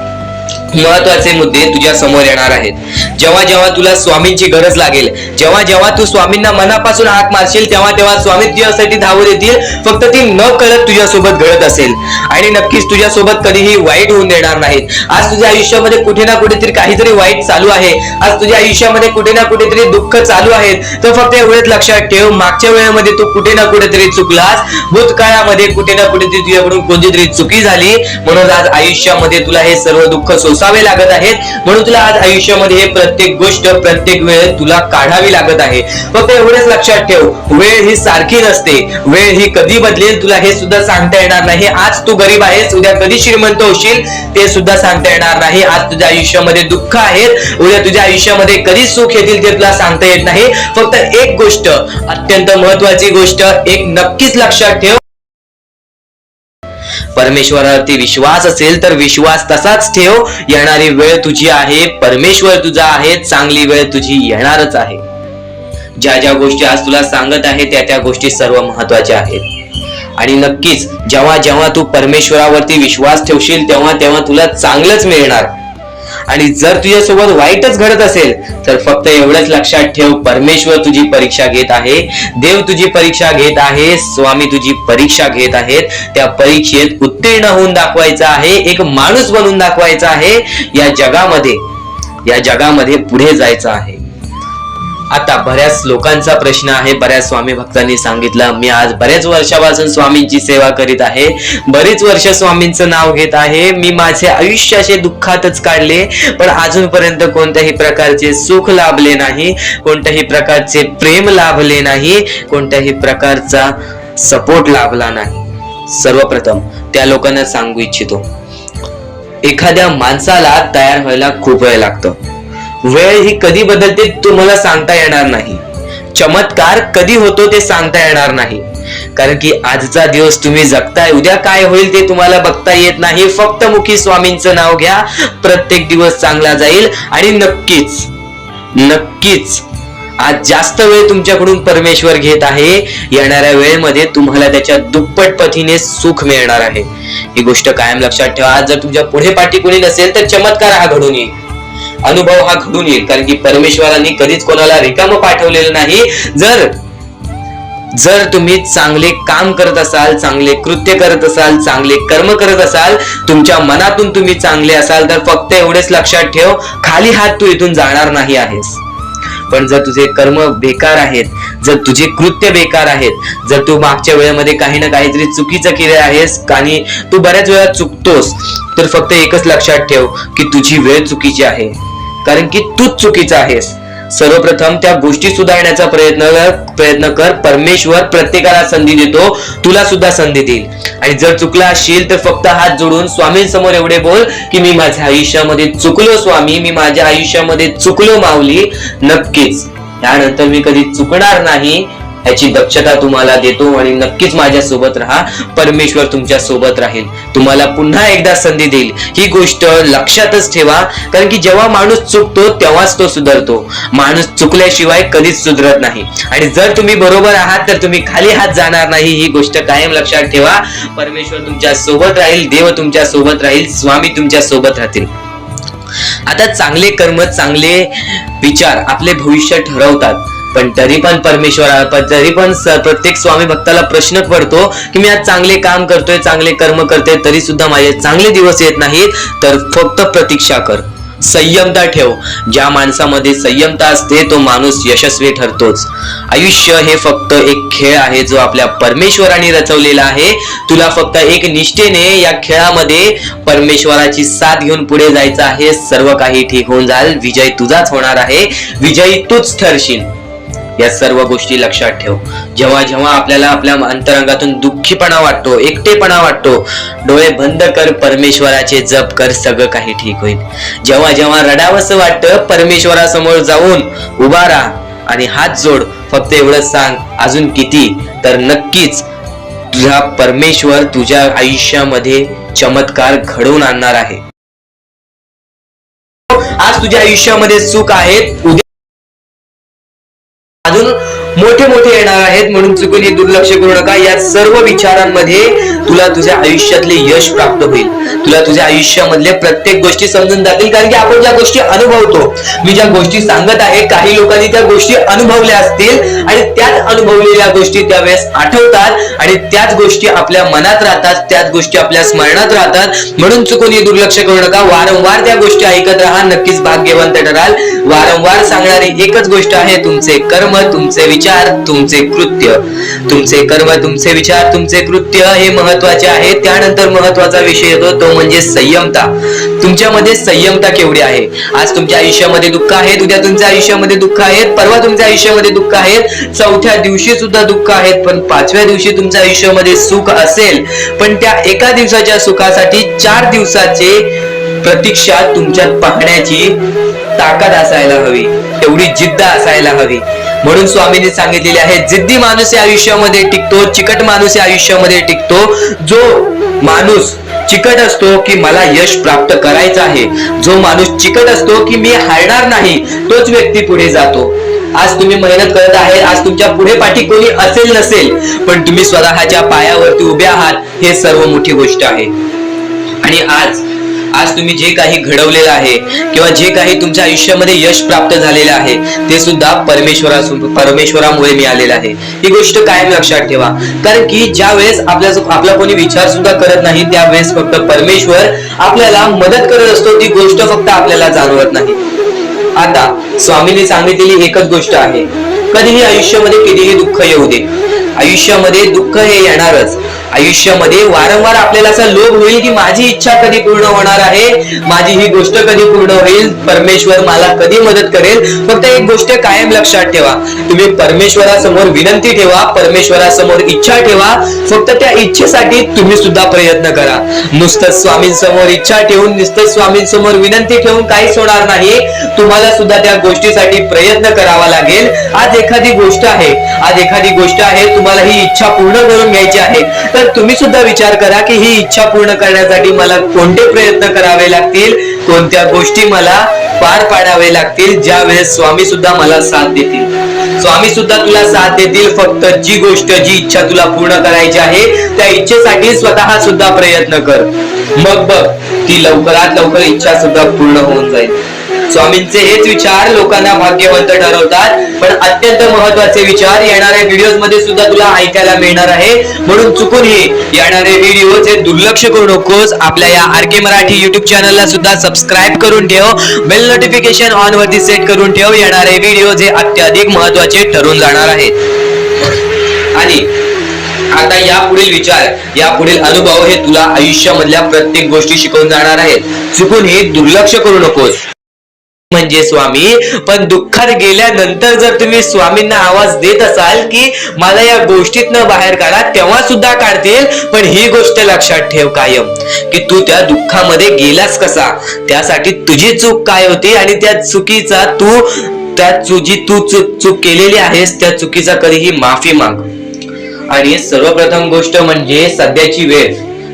महत्वाचे मुद्दे तुझ्या समोर येणार आहेत. जेव्हा जेव्हा तुला स्वामींची गरज लागेल, जेव्हा जेव्हा तू स्वामींना मनापासून हाक मारशील, तेव्हा तेव्हा स्वामी तुझ्यासाठी धावत येतील. फक्त ती न कळत तुझ्यासोबत घडत असेल. आणि नक्कीच तुझ्यासोबत कधीही वाईट होऊन देणार नाहीत. आज तुझ्या आयुष्यामध्ये कुठे ना कुठेतरी काहीतरी वाईट चालू आहे, आज तुझ्या आयुष्यामध्ये कुठे ना कुठेतरी दुःख चालू आहे, तर फक्त एवढेच लक्षात ठेव, मागच्या वेळेमध्ये तू कुठे ना कुठेतरी चुकलास, भूतकाळामध्ये कुठे ना कुठेतरी तुझ्याकडून कोणतीतरी चुकी झाली, म्हणून आज आयुष्यामध्ये तुला हे सर्व दुःख सोसावे लागत आहेत. म्हणून तुला आज आयुष्यामध्ये हे प्रत्येक गोष्ट, प्रत्येक वेळ तुला काढावी लागत आहे. फक्त एवढेच लक्षात ठेव, वेळ ही सारखी नसते, वेळ ही कधी बदलेल तुला हे सुद्धा सांगता येणार नाही. आज तू गरीब आहेस, उद्या कधी श्रीमंत होशील ते सुद्धा सांगता येणार नाही. आज तुझ्या आयुष्यामध्ये दुःख आहेत, उद्या तुझ्या आयुष्यामध्ये कधी सुख येतील ते तुला सांगता येत नाही. फक्त एक गोष्ट, अत्यंत महत्वाची गोष्ट एक नक्कीच लक्षात ठेव, परमेश्वरावरती विश्वास असेल तर विश्वास तसाच ठेव. येणारी वेळ तुझी आहे, परमेश्वर तुझा आहे, चांगली वेळ तुझी येणारच आहे. ज्या ज्या गोष्टी आज तुला सांगत आहे त्या त्या गोष्टी सर्व महत्वाच्या आहेत. आणि नक्कीच जेव्हा जेव्हा तू परमेश्वरावरती विश्वास ठेवशील तेव्हा तेव्हा तुला चांगलंच मिळणार. आणि जर तुझ्यासोबत वाईटच घडत असेल तर फक्त एवढंच लक्षात ठेव, परमेश्वर तुझी परीक्षा घेत आहे, देव तुझी परीक्षा घेत आहे, स्वामी तुझी परीक्षा घेत आहेत. त्या परीक्षेत उत्तीर्ण होऊन दाखवायचं आहे, एक माणूस बनून दाखवायचा आहे. या जगामध्ये पुढे जायचं आहे. आता बऱ्याच लोकांचा प्रश्न आहे, बऱ्याच स्वामी भक्तांनी सांगितलं, मी आज बऱ्याच वर्षापासून स्वामींची सेवा करीत आहे, बरीच वर्ष स्वामींचं नाव घेत आहे, मी माझे आयुष्य असे दुःखातच काढले, पण अजूनपर्यंत कोणत्याही प्रकारचे सुख लाभले नाही, कोणत्याही प्रकारचे प्रेम लाभले नाही, कोणत्याही प्रकारचा सपोर्ट लाभला नाही. सर्वप्रथम त्या लोकांना सांगू इच्छितो, एखाद्या माणसाला तयार व्हायला खूप वेळ लागतो. वेळ ही कधी बदलते तुम्हाला सांगता येणार नाही. चमत्कार कधी होतो ते सांगता येणार नाही. कारण की आजचा दिवस तुम्ही जगताय, उद्या काय होईल ते तुम्हाला बघता येत नाही. फक्त मुखी स्वामींचं नाव घ्या, प्रत्येक दिवस चांगला जाईल. आणि नक्कीच नक्कीच आज जास्त वेळ तुमच्याकडून परमेश्वर घेत आहे. येणाऱ्या वेळेमध्ये तुम्हाला त्याच्या दुप्पट पटीने सुख मिळणार आहे. ही गोष्ट कायम लक्षात ठेवा. आज जर तुमच्या पुढे पाठी कोणी नसेल तर चमत्कार हा घडून येईल, अनुभव हा घडून येईल. कारण की परमेश्वरांनी कधीच कोणाला रिकामं पाठवलेलं नाही. जर तुम्ही चांगले काम करत असाल, चांगले कृत्य करत असाल, चांगले कर्म करत असाल, तुमच्या मनातून तुम्ही चांगले असाल, तर फक्त एवढेच लक्षात ठेव, खाली हात तू इथून जाणार नाही आहेस. पण जर तुझे कर्म बेकार आहेत, जर तुझे कृत्य बेकार आहेत, जर तू मागच्या वेळेमध्ये काही ना काहीतरी चुकीचं केले आहेस आणि तू बऱ्याच वेळा चुकतोस, तर फक्त एकच लक्षात ठेव की तुझी वेळ चुकीची आहे. कारण की तूच चुकीचा आहेस. सर्वप्रथम त्या गोष्टी सुधारण्याचा प्रयत्न कर. परमेश्वर प्रत्येकाला संधी देतो, तुला सुद्धा संधी देईल. आणि जर चुकला असशील तर फक्त हात जोडून स्वामींसमोर एवढे बोल की मी माझ्या आयुष्यामध्ये चुकलो स्वामी, मी माझ्या आयुष्यामध्ये चुकलो माऊली. नक्कीच त्यानंतर मी कधी चुकणार नाही याची दक्षता तुम्हाला देतो. आणि नक्कीच माझ्या सोबत राहा, परमेश्वर तुमच्या सोबत राहील, तुम्हाला पुन्हा एकदा संधी देईल. ही गोष्ट लक्षातच ठेवा. कारण की जेव्हा माणूस चुकतो तेव्हाच तो सुधारतो. माणूस चुकल्याशिवाय कधीच सुधरत नाही. आणि जर तुम्ही बरोबर आहात तर तुम्ही खाली हात जाणार नाही. ही गोष्ट कायम लक्षात ठेवा. परमेश्वर तुमच्या सोबत राहील, देव तुमच्या सोबत राहील, स्वामी तुमच्या सोबत राहतील. आता चांगले कर्म, चांगले विचार आपले भविष्य ठरवतात. पण तरी पण प्रत्येक स्वामी भक्ताला प्रश्न पडतो की मी आज चांगले काम करतोय, चांगले कर्म करतोय, तरी सुद्धा माझे चांगले दिवस येत नाहीत. तर फक्त प्रतीक्षा कर, संयमता ठेव. ज्या माणसामध्ये संयमता असते तो माणूस यशस्वी ठरतोच. आयुष्य हे फक्त एक खेळ आहे जो आपल्या परमेश्वराने रचवलेला आहे. तुला फक्त एक निष्ठेने या खेळामध्ये परमेश्वराची साथ घेऊन पुढे जायचं आहे. सर्व काही ठीक होऊन जाईल. विजय तुझाच होणार आहे, विजयी तूच ठरशील. या सर्व गोष्टी लक्षात ठेव. जेव्हा जेव्हा आपल्याला आपल्या अंतरंगातून दुःखीपणा वाटतो, एकटेपणा वाटतो, डोळे बंद कर, परमेश्वराचे जप कर, सगळं काही ठीक होईल. जेव्हा जेव्हा रडावंसं वाटतं, परमेश्वरासमोर जाऊन उभा राहा आणि हात जोड. फक्त एवढंच सांग, अजून किती, तर नक्कीच तुझा परमेश्वर तुझ्या आयुष्यामध्ये चमत्कार घडवून आणणार आहे. आज तुझ्या आयुष्यामध्ये सुख आहेत, उद्या अजून मोठे मोठे येणार आहेत, म्हणून चुकून हे दुर्लक्ष करू नका. या सर्व विचारांमध्ये तुला तुझ्या आयुष्यातले यश प्राप्त होईल. तुला तुझ्या आयुष्यामधले प्रत्येक गोष्टी समजून जातील, कारण की आपण ज्या गोष्टी अनुभवतो, मी ज्या गोष्टी सांगत आहे, काही लोकांनी त्या गोष्टी अनुभवल्या असतील आणि त्याच अनुभवलेल्या गोष्टी त्यावेळेस आठवतात आणि त्याच गोष्टी आपल्या मनात राहतात, त्याच गोष्टी आपल्या स्मरणात राहतात. म्हणून चुकून हे दुर्लक्ष करू नका. वारंवार त्या गोष्टी ऐकत राहा, नक्कीच भाग्यवंत ठराल. वारंवार सांगणारी एकच गोष्ट आहे, तुमचे कर्म, तुमचे विचार, तुमचे कृत्य. तुमचे कर्म, तुमचे विचार, तुमचे कृत्य हे महत्वाचे आहे. त्यानंतर महत्वाचा विषय येतो तो म्हणजे संयमता. तुमच्यामध्ये संयमता केवढी आहे? आज तुमच्या आयुष्यामध्ये दुःख आहे, उद्या तुमच्या आयुष्यामध्ये दुःख आहेत, परवा तुमच्या आयुष्यामध्ये दुःख आहेत, चौथ्या दिवशी सुद्धा दुःख आहेत, पण पाचव्या दिवशी तुमच्या आयुष्यामध्ये सुख असेल. पण त्या एका दिवसाच्या सुखासाठी 4 दिवसाचे प्रतीक्षा तुमच्यात पाहण्याची ताकद असायला हवी, एवढी जिद्द असायला हवी. म्हणून स्वामींनी सांगितलेले आहे, जिद्दी माणूस या आयुष्यामध्ये टिकतो, चिकट माणूस या आयुष्यामध्ये टिकतो. जो माणूस चिकट असतो की मला यश प्राप्त करायचं आहे, जो माणूस चिकट असतो की मी हारणार नाही, तोच व्यक्ती पुढे जातो. आज तुम्ही मेहनत करत आहे, आज तुमच्या पुढे पाठी कोणी असेल नसेल, पण तुम्ही स्वतःच्या पायावरती उभे आहात, हे सर्व मोठी गोष्ट आहे. आणि आज तुम्ही जे काही घडवलेलं आहे किंवा जे काही तुमच्या आयुष्यामध्ये यश प्राप्त झालेलं आहे, ते सुद्धा परमेश्वरामुळे मिळालेलं आहे. ही गोष्ट कायम लक्षात ठेवा, कारण की ज्या वेळेस आपला कोणी विचार सुद्धा करत नाही, त्यावेळेस फक्त परमेश्वर आपल्याला मदत करत असतो. ती गोष्ट फक्त आपल्याला जाणवत नाही. आता स्वामींनी सांगितलेली एकच गोष्ट आहे, कधीही आयुष्यामध्ये कितीही दुःख येऊ दे, आयुष्यामध्ये दुःख हे येणारच. आयुष्यामध्ये वारंवार आपल्याला असा लोभ होईल की माझी इच्छा कधी पूर्ण होणार आहे, माझी ही गोष्ट कधी पूर्ण होईल, परमेश्वर मला कधी मदत करेल. फक्त एक गोष्ट कायम लक्षात ठेवा, तुम्ही परमेश्वरासमोर विनंती ठेवा, परमेश्वरासमोर इच्छा ठेवा. फक्त त्या इच्छेसाठी तुम्ही सुद्धा प्रयत्न करा. नुसतं स्वामींसमोर इच्छा ठेवून, नुसतं स्वामींसमोर विनंती ठेवून काहीच होणार नाही. तुम्हाला सुद्धा त्या गोष्टीसाठी प्रयत्न करावा लागेल. आज एखादी गोष्ट आहे, तुम्हाला ही इच्छा पूर्ण करून घ्यायची आहे, तर तुम्ही सुद्धा विचार करा की ही इच्छा पूर्ण करण्यासाठी मला कोणते प्रयत्न करावे लागतील, कोणत्या गोष्टी मला पार पाडावे लागतील, ज्या वेळेस स्वामी सुद्धा मला साथ देतील. स्वामी सुद्धा तुला साथ देतील. फक्त जी इच्छा तुला पूर्ण करायची आहे, त्या इच्छेसाठी स्वतः सुद्धा प्रयत्न कर. मग बघ, ती लवकरात लवकर इच्छा सुद्धा पूर्ण होऊन जाईल. स्वामींचे हेच विचार लोकांना भाग्यवंत ठरवतात. पण अत्यंत महत्वाचे विचार येणाऱ्या व्हिडिओज मध्ये सुद्धा तुला ऐकायला मिळणार आहे. म्हणून चुकूनही येणारे व्हिडिओ हे दुर्लक्ष करू नकोस. आपल्या या RK मराठी युट्यूब चॅनलला सुद्धा सबस्क्राईब करून ठेव, बेल नोटिफिकेशन ऑन वरती सेट करून ठेव. येणारे व्हिडिओ हे अत्याधिक महत्वाचे ठरून जाणार आहेत. आणि आता यापुढील विचार, यापुढील अनुभव हे तुला आयुष्यामधल्या प्रत्येक गोष्टी शिकवून जाणार आहेत. चुकूनही दुर्लक्ष करू नकोस. म्हणजे स्वामी, पण दुःखात गेल्यानंतर जर तुम्ही स्वामींना आवाज देत असाल की मला या गोष्टीतनं बाहेर काढा, तेव्हा सुद्धा काढतील. पण ही गोष्ट लक्षात ठेव कायम की तू त्या दुःखामध्ये गेलास कसा, त्यासाठी तुझी चूक काय होती आणि त्या चुकीचा तू चूक केलेली आहेस, त्या चुकीचा कधीही माफी माग. आणि सर्वप्रथम गोष्ट म्हणजे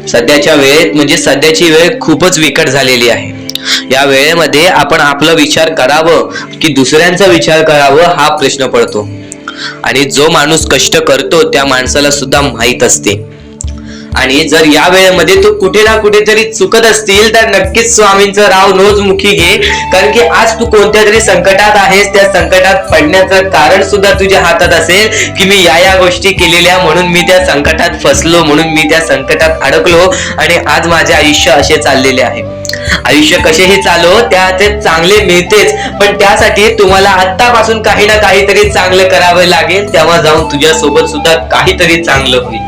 सध्याची वेळ खूपच विकट झालेली आहे. या वेळेमध्ये आपण आपला विचार करावं की दुसऱ्यांचा विचार करावं, हा प्रश्न पडतो. आणि जो माणूस कष्ट करतो त्या माणसाला सुद्धा माहित असते. आणि जर या वेळेमध्ये तू कुठे ना कुठेतरी चुकत असतील तर नक्कीच स्वामींचं राव नोजमुखी घे. कारण की आज तू कोणत्या तरी संकटात आहेस, त्या संकटात पडण्याचं कारण सुद्धा तुझ्या हातात असेल की मी या गोष्टी केलेल्या, म्हणून मी त्या संकटात फसलो, म्हणून मी त्या संकटात अडकलो आणि आज माझे आयुष्य असे चाललेले आहे. आयुष्य कसेही चालो, त्याचे चांगले मिळतेच, पण त्यासाठी तुम्हाला आत्तापासून काही ना काहीतरी चांगलं करावं लागेल. तेव्हा जाऊन तुझ्या सोबत सुद्धा काहीतरी चांगलं होईल.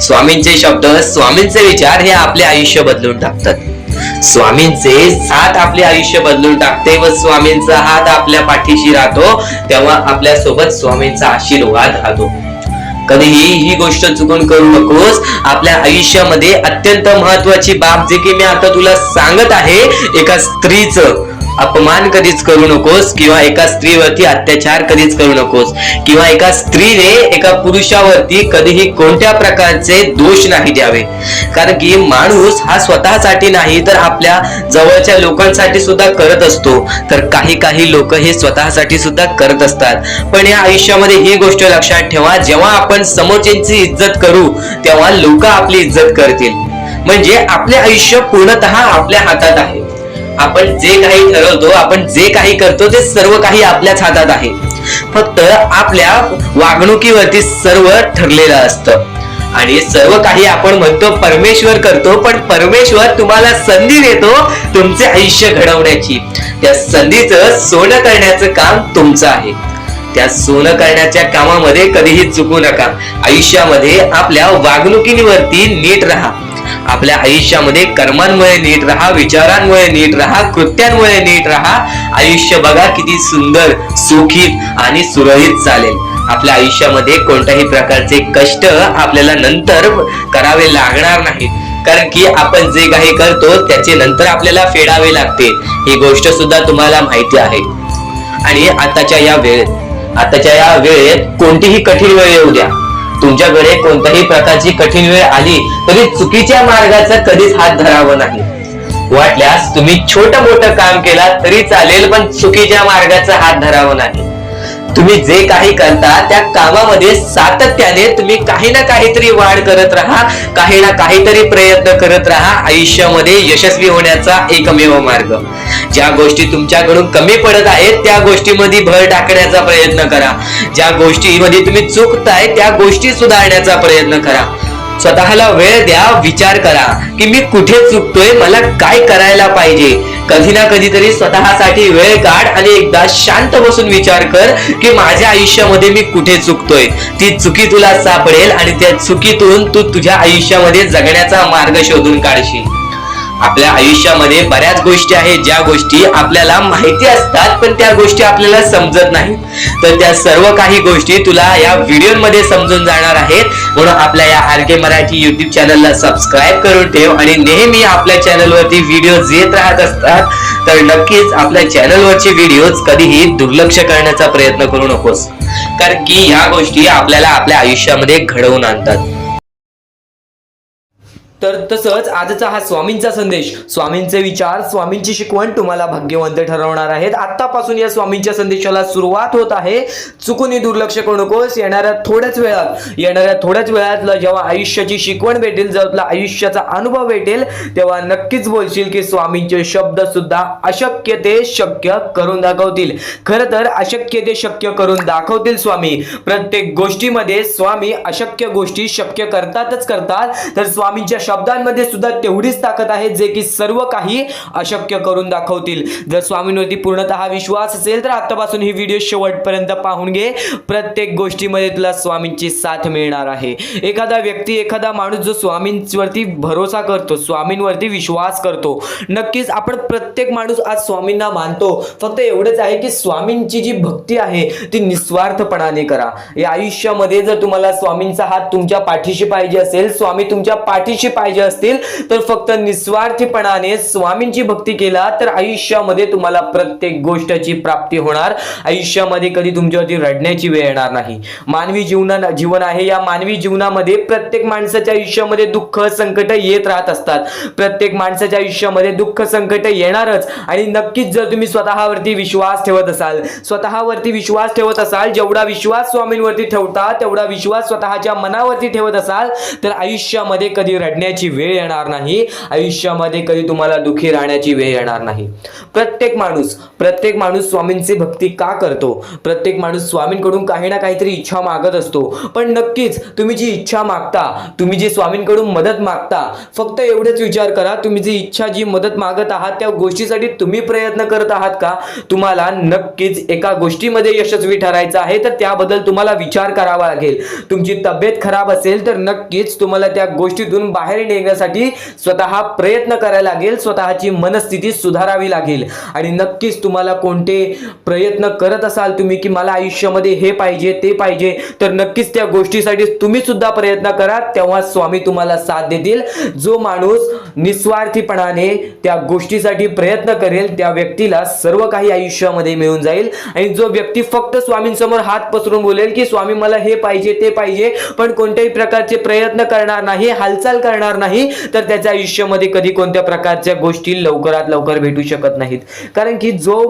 स्वामींचे शब्द, स्वामींचे विचार हे आपले आयुष्य बदलून टाकतात. स्वामींचे साथ आपले आयुष्य बदलून टाकते व स्वामींचा हात आपल्या पाठीशी राहतो, तेव्हा आपल्या सोबत स्वामींचा आशीर्वाद राहतो. कधीही ही गोष्ट चुकून करू नकोस. आपल्या आयुष्यामध्ये अत्यंत महत्वाची बाब जे की मी आता तुला सांगत आहे, एका स्त्रीचं अपमान कधीच करू नकोस किंवा एका स्त्रीवरती अत्याचार कधीच करू नकोस किंवा एका स्त्रीने एका पुरुषावरती कधीही कोणत्या प्रकारचे दोष नाही द्यावे. कारण की माणूस हा स्वतःसाठी नाही तर आपल्या जवळच्या लोकांसाठी सुद्धा करत असतो. तर काही लोक हे स्वतःसाठी सुद्धा करत असतात. पण या आयुष्यामध्ये ही गोष्ट लक्षात ठेवा, जेव्हा आपण समोरच्यांची इज्जत करू तेव्हा लोक आपली इज्जत करतील. म्हणजे आपले आयुष्य पूर्णतः आपल्या हातात आहे. आपण जे काही ठरवतो, आपण जे काही करतो ते सर्व काही आपल्याच हातात आहे. फक्त आपल्या वागणुकीवरती सर्व ठरलेलं असतं आणि सर्व काही आपण म्हणतो परमेश्वर करतो, पण परमेश्वर तुम्हाला संधी देतो तुमचे आयुष्य घडवण्याची. त्या संधीचं सोनं करण्याचं काम तुमचं आहे. त्या सोनं करण्याच्या कामामध्ये कधीही चुकू नका. आयुष्यामध्ये आपल्या वागणुकीवरती नीट राहा. आपल्या आयुष्यामध्ये कर्मांमुळे नीट राहा, विचारांमुळे नीट राहा, कृत्यांमुळे नीट राहा. आयुष्य बघा किती सुंदर, सुखीत आणि सुरळीत चालेल. आपल्या आयुष्यामध्ये कोणत्याही प्रकारचे कष्ट आपल्याला नंतर करावे लागणार नाहीत. कारण की आपण जे काही करतो त्याचे नंतर आपल्याला फेडावे लागते. ही गोष्ट सुद्धा तुम्हाला माहिती आहे. आणि आताच्या या वेळेत कोणतीही कठीण वेळ येऊ द्या, तुमच्याकडे कोणत्याही प्रकारची कठीण वेळ आली तरी चुकीच्या मार्गाचा कधीच हात धरावा नाही. वाटल्यास तुम्ही छोटं मोठं काम केला तरी चालेल, पण चुकीच्या मार्गाचा हात धरावा नाही. तुम्ही जे काही करता त्या कामामध्ये सातत्याने तुम्ही काही ना काहीतरी वाढ करत राहा, काही ना काहीतरी प्रयत्न करत राहा. आयुष्यामध्ये यशस्वी होण्याचा एकमेव मार्ग. ज्या गोष्टी तुमच्याकडून कमी पडत आहेत त्या गोष्टीमध्ये भर टाकण्याचा प्रयत्न करा. ज्या गोष्टीमध्ये तुम्ही चुकताय त्या गोष्टी सुधारण्याचा प्रयत्न करा. स्वतःला वेळ द्या, विचार करा की मी कुठे चुकतोय, मला काय करायला पाहिजे. कधी ना कधीतरी स्वतःसाठी वेळ काढ आणि एकदा शांत बसून विचार कर की माझ्या आयुष्यामध्ये मी कुठे चुकतोय. ती चुकी तुला सापडेल आणि त्या चुकीतून तू तुझ्या आयुष्यामध्ये जगण्याचा मार्ग शोधून काढशील. आपल्या आयुष्यामध्ये बऱ्याच गोष्टी आहेत ज्या गोष्टी आपल्याला माहिती असतात पण त्या गोष्टी आपल्याला समजत नाहीत. तर त्या सर्व काही गोष्टी तुला या व्हिडिओमध्ये समजून जाणार आहेत. म्हणून आपल्या या RK मराठी YouTube चॅनलला सबस्क्राईब करून ठेव आणि नेहमी आपल्या चॅनलवरती व्हिडिओज येत राहत असतात. तर नक्कीच आपल्या चॅनलवरचे व्हिडिओज कधीही दुर्लक्ष करण्याचा प्रयत्न करू नकोस, कारण की ह्या गोष्टी आपल्याला आपल्या आयुष्यामध्ये घडवून आणतात. तर तसंच आजचा हा स्वामींचा संदेश, स्वामींचे विचार, स्वामींची शिकवण तुम्हाला भाग्यवंत ठरवणार आहेत. आतापासून या स्वामींच्या संदेशाला सुरुवात होत आहे. चुकूनही दुर्लक्ष करू नकोस. येणाऱ्या थोड्याच वेळात जेव्हा आयुष्याची शिकवण भेटेल, जेव्हा तुला आयुष्याचा अनुभव भेटेल, तेव्हा नक्कीच बोलशील की स्वामींचे शब्द सुद्धा अशक्य ते शक्य करून दाखवतील. खरं तर अशक्य ते शक्य करून दाखवतील स्वामी. प्रत्येक गोष्टीमध्ये स्वामी अशक्य गोष्टी शक्य करतातच. तर स्वामींच्या शब्दांमध्ये सुद्धा तेवढीच ताकद आहे जे की सर्व काही अशक्य करून दाखवतील. जर स्वामींवरती पूर्णतः विश्वास असेल तर आतापासून ही व्हिडिओ शेवटपर्यंत पाहून घे. प्रत्येक गोष्टीमध्ये तुला स्वामींची साथ मिळणार आहे. एखादा माणूस जो स्वामींवरती भरोसा करतो, स्वामींवरती विश्वास करतो, नक्कीच आपण प्रत्येक माणूस आज स्वामींना मानतो. फक्त एवढंच आहे की स्वामींची जी भक्ती आहे ती निस्वार्थपणाने करा. या आयुष्यामध्ये जर तुम्हाला स्वामींचा हात तुमच्या पाठीशी पाहिजे असेल, स्वामी तुमच्या पाठीशी पाहिजे असतील, तर फक्त निस्वार्थीपणाने स्वामींची भक्ती केला तर आयुष्यामध्ये तुम्हाला प्रत्येक गोष्टीची प्राप्ती होणार. आयुष्यामध्ये कधी तुमच्यावरती रडण्याची वेळ येणार नाही. मानवी जीवन आहे. या मानवी जीवनामध्ये प्रत्येक माणसाच्या आयुष्यामध्ये दुःख संकट येत राहत असतात. प्रत्येक माणसाच्या आयुष्यामध्ये दुःख संकट येणारच. आणि नक्कीच जर तुम्ही स्वतःवरती विश्वास ठेवत असाल, जेवढा विश्वास स्वामींवरती ठेवता तेवढा विश्वास स्वतःच्या मनावरती ठेवत असाल, तर आयुष्यामध्ये कधी रडण्याची वेळ येणार नाही. आयुष्यामध्ये कधी तुम्हाला दुःखी राहण्याची वेळ येणार नाही. प्रत्येक माणूस स्वामींची भक्ती का करतो? प्रत्येक माणूस स्वामींकडून काही ना काहीतरी इच्छा मागत असतो. पण नक्कीच तुम्ही जी इच्छा मागता, तुम्ही जी स्वामींकडून मदत मागता, फक्त एवढेच विचार करा, तुम्ही जी इच्छा, जी मदत मागत आहात त्या गोष्टीसाठी तुम्ही प्रयत्न करत आहात का? तुम्हाला नक्कीच एका गोष्टीमध्ये यशस्वी ठरायचं आहे, तर त्याबद्दल तुम्हाला विचार करावा लागेल. तुमची तब्येत खराब असेल तर नक्कीच तुम्हाला त्या गोष्टीतून बाहेर माघारी निघण्यासाठी स्वतः प्रयत्न करायला लागेल, स्वतःची मनस्थिती सुधारावी लागेल. आणि नक्कीच तुम्हाला कोणते प्रयत्न करत असाल तुम्ही की मला आयुष्यामध्ये हे पाहिजे ते पाहिजे, तर नक्कीच त्या गोष्टीसाठी तुम्ही सुद्धा प्रयत्न करा, तेव्हा स्वामी तुम्हाला साथ देतील. जो माणूस निस्वार्थीपणाने त्या गोष्टीसाठी प्रयत्न करेल त्या व्यक्तीला सर्व काही आयुष्यामध्ये मिळून जाईल. आणि जो व्यक्ती फक्त स्वामींसमोर हात पसरून बोलेल की स्वामी मला हे पाहिजे ते पाहिजे, पण कोणत्याही प्रकारचे प्रयत्न करणार नाही, हालचाल करणार नाही, तर त्याच्या आयुष्यामध्ये कधी कोणत्या प्रकारच्या गोष्टी लवकरात लवकर भेटू शकत नाहीत. कारण की जो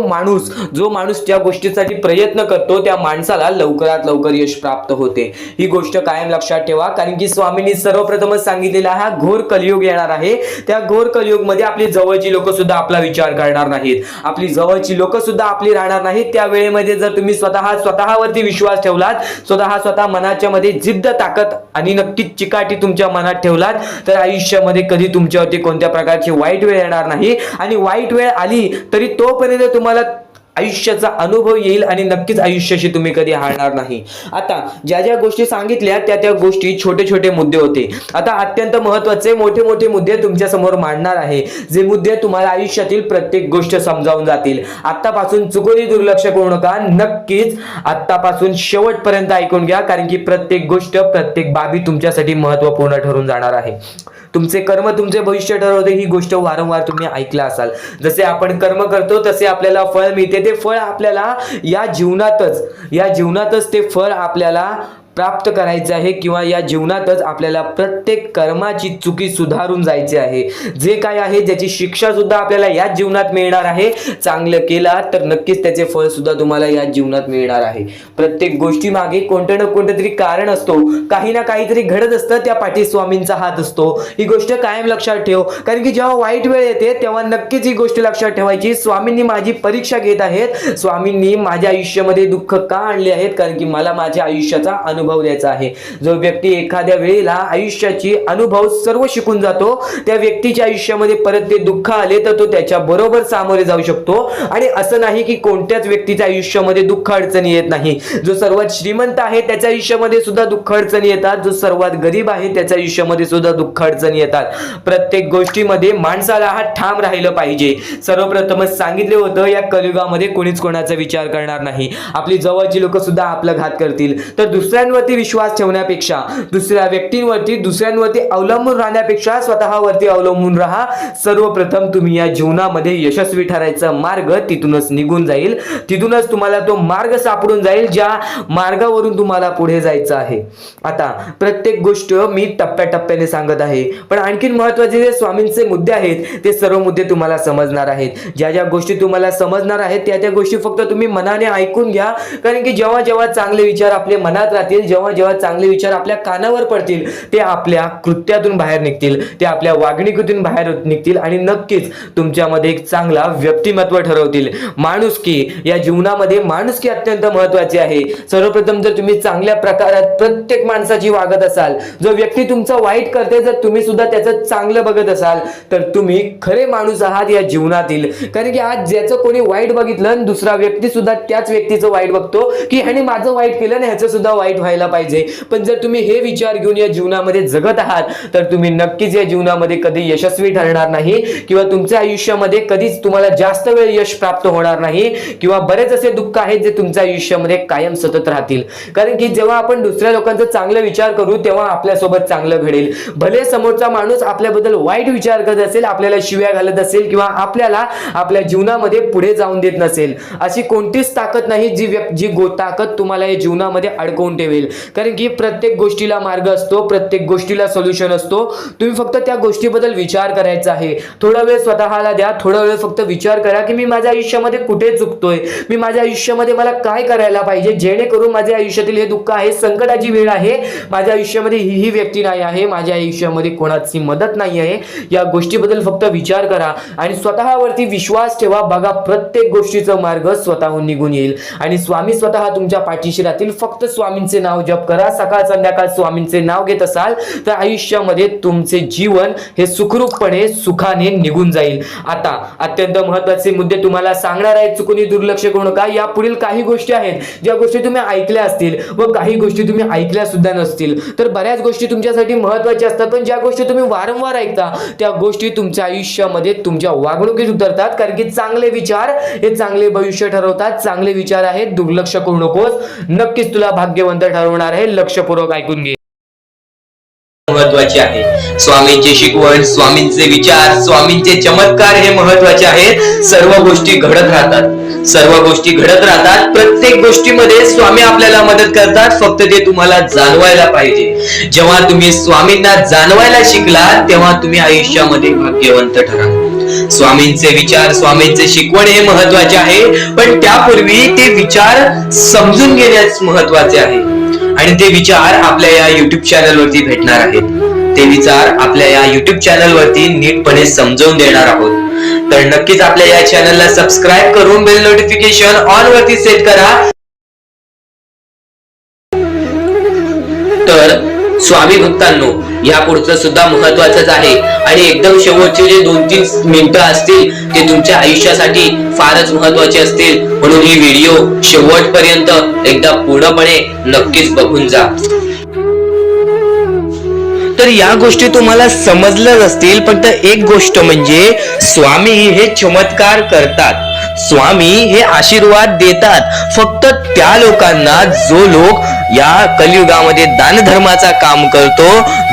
माणूस त्या गोष्टीसाठी प्रयत्न करतो त्या माणसाला लवकरात लवकर यश प्राप्त होते. ही गोष्ट कायम लक्षात ठेवा. कारण की स्वामींनी सर्वप्रथमच सांगितलेला हा घोर कलियुग येणार आहे. त्या घोर कलियुग मध्ये आपली जवळची लोक सुद्धा आपला विचार करणार नाहीत, आपली जवळची लोक सुद्धा आपली राहणार नाहीत. त्या वेळेमध्ये जर तुम्ही स्वतःवरती विश्वास ठेवलात, स्वतः मनाच्या मध्ये जिद्द ताकद आणि नक्कीच चिकाटी तुमच्या मनात ठेवलात, तर आयुष्यामध्ये कधी तुमच्यावरती कोणत्या प्रकारची वाईट वेळ येणार नाही. आणि वाईट वेळ आली तरी तोपर्यंत तुम्हाला आयुष्याचा अनुभव येईल आणि नक्कीच आयुष्याशी तुम्ही कधी हारणार नाही. आता ज्या ज्या गोष्टी सांगितल्या त्या गोष्टी छोटे छोटे मुद्दे होते. आता अत्यंत महत्त्वाचे मोठे मोठे मुद्दे तुमच्या समोर मांडणार आहे, जे मुद्दे तुम्हाला आयुष्यातील प्रत्येक गोष्ट समजावून जातील. आतापासून चुकूनही दुर्लक्ष करू नका, नक्कीच आतापासून शेवटपर्यंत ऐकून घ्या, कारण की प्रत्येक गोष्ट प्रत्येक बाबी तुमच्यासाठी महत्त्वपूर्ण ठरून जाणार आहे. तुमचे कर्म तुमचे भविष्य ठरवते, ही गोष्ट वारंवार तुम्ही ऐकला असाल. जसे आपण कर्म करतो तसे आपल्याला फळ मिळते, ते फळ आपल्याला या जीवनातच ते फळ आपल्याला प्राप्त करायचे आहे, किंवा या जीवनातच आपल्याला प्रत्येक कर्माची चुकी सुधारून जायची आहे. जे काय आहे ज्याची शिक्षा सुद्धा आपल्याला याच जीवनात मिळणार आहे. चांगलं केला तर नक्कीच त्याचे फळ सुद्धा तुम्हाला याच जीवनात मिळणार आहे. प्रत्येक गोष्टी मागे कोणतं ना कोणतं तरी कारण असतो, काही ना काहीतरी घडत असतं, त्या पाठी स्वामींचा हात असतो. ही गोष्ट कायम लक्षात ठेव, कारण की जेव्हा वाईट वेळ येते तेव्हा नक्कीच ही गोष्ट लक्षात ठेवायची, स्वामींनी माझी परीक्षा घेत आहेत, स्वामींनी माझ्या आयुष्यामध्ये दुःख का आणले आहेत, कारण की मला माझ्या आयुष्याचा अनुभव द्यायचा आहे. जो व्यक्ती एखाद्या वेळेला आयुष्याची अनुभव सर्व शिकून जातो, त्या व्यक्तीच्या आयुष्यामध्ये परत ते दुःख आले तर तो त्याच्या बरोबर सामोरे जाऊ शकतो. आणि असं नाही की कोणत्याच व्यक्तीच्या आयुष्यामध्ये दुःख अडचणी येत नाही. जो सर्वात श्रीमंत आहे त्याच्या आयुष्यामध्ये सुद्धा दुःख अडचणी येतात, जो सर्वात गरीब आहे त्याच्या आयुष्यामध्ये सुद्धा दुःख अडचणी येतात. प्रत्येक गोष्टीमध्ये माणसाला हा ठाम राहिलं पाहिजे. सर्वप्रथमच सांगितले होतं, या कलियुगामध्ये कोणीच कोणाचा विचार करणार नाही. आपली जवळची लोक सुद्धा आपला घात करतील. तर दुसऱ्यांवरती विश्वास ठेवण्यापेक्षा, दुसऱ्यांवरती अवलंबून राहण्यापेक्षा स्वतःवरती अवलंबून राहा. सर्वप्रथम तुम्ही या जीवनामध्ये यशस्वी ठरायचा मार्ग तिथूनच निघून जाईल, तिथूनच तुम्हाला तो मार्ग सापडून जाईल ज्या मार्गावरून तुम्हाला पुढे जायचं आहे. आता प्रत्येक गोष्ट मी टप्प्याटप्प्याने सांगत आहे, पण आणखीन महत्त्वाचे जे स्वामींचे मुद्दे आहेत ते सर्व मुद्दे तुम्हाला समजणार आहेत. ज्या ज्या गोष्टी तुम्हाला समजणार आहेत त्या गोष्टी फक्त तुम्ही मनाने ऐकून घ्या, कारण की जेव्हा जेव्हा चांगले विचार आपल्या मनात राहतील, जेव्हा जेव्हा चांगले विचार आपल्या कानावर पडतील, ते आपल्या कृत्यातून बाहेर निघतील, ते आपल्या वागणुकीतून बाहेर निघतील आणि नक्कीच तुमच्यामध्ये एक चांगला व्यक्तिमत्व ठरवतील. माणुसकी, या जीवनामध्ये माणुसकी अत्यंत महत्त्वाची आहे. सर्वप्रथम जर तुम्ही चांगल्या प्रकारात प्रत्येक माणसाची वागत असाल, जो व्यक्ती तुमचा वाईट करते जर तुम्ही सुद्धा त्याचं चांगलं बघत असाल, तर तुम्ही खरे माणूस आहात या जीवनातील. कारण की आज ज्याचं कोणी वाईट बघितलं, दुसरा व्यक्ती सुद्धा त्याच व्यक्तीचं वाईट बघतो की ह्याने माझं वाईट केलं ना, ह्याचं सुद्धा वाईट व्हायला पाहिजे. पण जर तुम्ही हे विचार घेऊन या जीवनामध्ये जगत आहात, तर तुम्ही नक्कीच या जीवनामध्ये कधी यशस्वी ठरणार नाही, किंवा तुमच्या आयुष्यामध्ये कधीच तुम्हाला जास्त वेळ यश प्राप्त होणार नाही, किंवा बरेच असे दुःख आहेत जे तुमच्या आयुष्यामध्ये कायम सतत राहतील. कारण की जेव्हा आपण दुसऱ्या लोकांचा चांगला विचार करू तेव्हा आपल्यासोबत चांगलं घडेल. भले समोरचा माणूस आपल्याबद्दल वाईट विचार करत असेल, आपल्याला शिव्या घालत असेल, किंवा आपल्याला आपल्या जीवनामध्ये पुढे जाऊन देत नसेल, अशी कोणतीच ताकद नाही जी ताकद तुम्हाला या जीवनामध्ये अडकवून ठेवेल. कारण की प्रत्येक गोष्टीला मार्ग असतो, प्रत्येक गोष्टीला सोल्युशन असतो. तुम्ही फक्त त्या गोष्टीबद्दल विचार करायचा आहे. थोडा वेळ स्वतःला द्या, थोडा वेळ फक्त विचार करा की मी माझ्या आयुष्यामध्ये कुठे चुकतोय, मी माझ्या आयुष्यामध्ये मला काय करायला पाहिजे जेणेकरून माझ्या आयुष्यातील हे दुःख आहे, संकटाची वेळ आहे, माझ्या आयुष्यामध्ये ही व्यक्ती नाही आहे, माझ्या आयुष्यामध्ये कोणाची मदत नाही आहे. या गोष्टीबद्दल फक्त विचार करा आणि स्वतःवरती विश्वास ठेवा. बघा, प्रत्येक गोष्टीचा मार्ग स्वतःहून निघून येईल आणि स्वामी स्वतः तुमच्या पाठीशी राहतील. फक्त स्वामींचे नाव जप करा, सकाळ संध्याकाळ स्वामींचे नाव घेत असाल तर आयुष्यामध्ये तुमचे जीवन हे सुखरूपपणे सुखाने निघून जाईल. आता अत्यंत महत्त्वाचे मुद्दे तुम्हाला सांगणार आहे, चुकून दुर्लक्ष करू नका. या पुढील काही गोष्टी आहेत ज्या गोष्टी तुम्ही ऐकल्या असतील व काही गोष्टी तुम्ही ऐकल्या सुद्धा नसतील. तर बऱ्याच गोष्टी तुमच्यासाठी महत्त्वाच्या असतात, पण ज्या गोष्टी तुम्ही वारंवार ऐकता त्या गोष्टी तुमच्या आयुष्यामध्ये तुमच्या वागणुकीत उतरतात. कारण की चांगले विचार हे चांगले भविष्य ठरवतात. चांगले विचार आहेत, दुर्लक्ष करू नकोस. नक्कीच तुला भाग्यवंत ठरवणार आहे. लक्षपूर्वक ऐकून घे. महत्वाचे आहे. स्वामींची शिकवण, स्वामींचे विचार, स्वामींचे चमत्कार हे महत्वाचे आहेत. सर्व गोष्टी घडत राहतात, सर्व गोष्टी घडत राहतात. प्रत्येक गोष्टीमध्ये स्वामी आपल्याला मदत करतात, फक्त ते तुम्हाला जाणवायला पाहिजे. जेव्हा तुम्ही स्वामींना जाणवायला शिकला तेव्हा तुम्ही आयुष्यामध्ये भाग्यवंत ठरा. स्वामींचे विचार, स्वामींचे शिकवण हे महत्वाचे आहे, पण त्यापूर्वी ते विचार समजून घेण्यास महत्वाचे आहे. आणि ते विचार आपल्या या युट्यूब चॅनल वरती भेटणार आहेत. ते विचार आपल्या या युट्यूब चॅनल वरती नीटपणे समजावून देणार आहोत. तर नक्कीच आपल्या या चॅनलला सबस्क्राईब करून बेल नोटिफिकेशन ऑन वरती सेट करा. तर स्वामी भक्तांनो, या पुढचं सुद्धा महत्वाचंच आहे आणि एकदम शेवटचे जे 2-3 मिनिटं असतील ते तुमच्या आयुष्यासाठी फारच महत्वाचे असतील. म्हणून ही व्हिडिओ शेवटपर्यंत एकदा पूर्णपणे नक्कीच बघून जा. तर या गोष्टी तुम्हाला समजल्याच असतील, फक्त एक गोष्ट म्हणजे स्वामी हे चमत्कार करतात, स्वामी हे आशीर्वाद देतात फक्त त्या लोकांना जो लोक या कलियुगामध्ये दानधर्माचा काम करतो,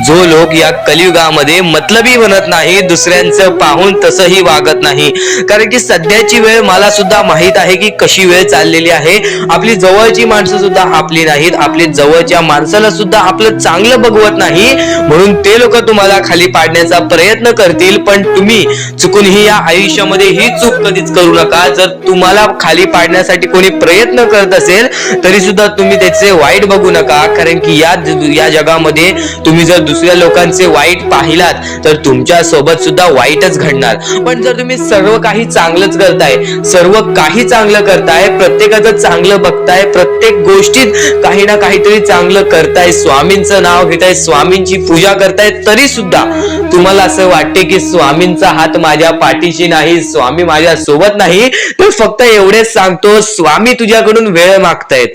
जो लोक या कलियुगामध्ये मतलबी बनत नाही, दुसऱ्यांचं पाहून तसंही वागत नाही. कारण की सध्याची वेळ मला सुद्धा माहित आहे की कशी वेळ चाललेली आहे. आपली जवळची माणसं सुद्धा आपली नाहीत, आपली जवळच्या माणसाला सुद्धा आपलं चांगलं बघवत नाही. म्हणून ते लोक तुम्हाला खाली पाडण्याचा प्रयत्न करतील, पण तुम्ही चुकूनही या आयुष्यामध्ये ही चूक कधीच करू नका. जर तुम्हाला खाली पाडण्यासाठी कोणी प्रयत्न करत असेल तरी सुद्धा तुम्ही त्याचे वाईट बघू नका. कारण की या जगामध्ये तुम्ही जर दुसऱ्या लोकांचे वाईट पाहिलात तर तुमच्या सोबत सुद्धा वाईटच घडणार. पण जर तुम्ही सर्व काही चांगलंच करताय, सर्व काही चांगलं करताय, प्रत्येकाचं चांगलं बघताय, प्रत्येक गोष्टीत काही ना काहीतरी चांगलं करताय, स्वामींचं नाव घेताय, स्वामींची पूजा करताय, तरी सुद्धा तुम्हाला असं वाटते की स्वामींचा हात माझ्या पाठीशी नाही, स्वामी माझ्या सोबत नाही, तर फक्त एवढेच सांगतो, स्वामी तुझ्याकडून वेळ मागतायत.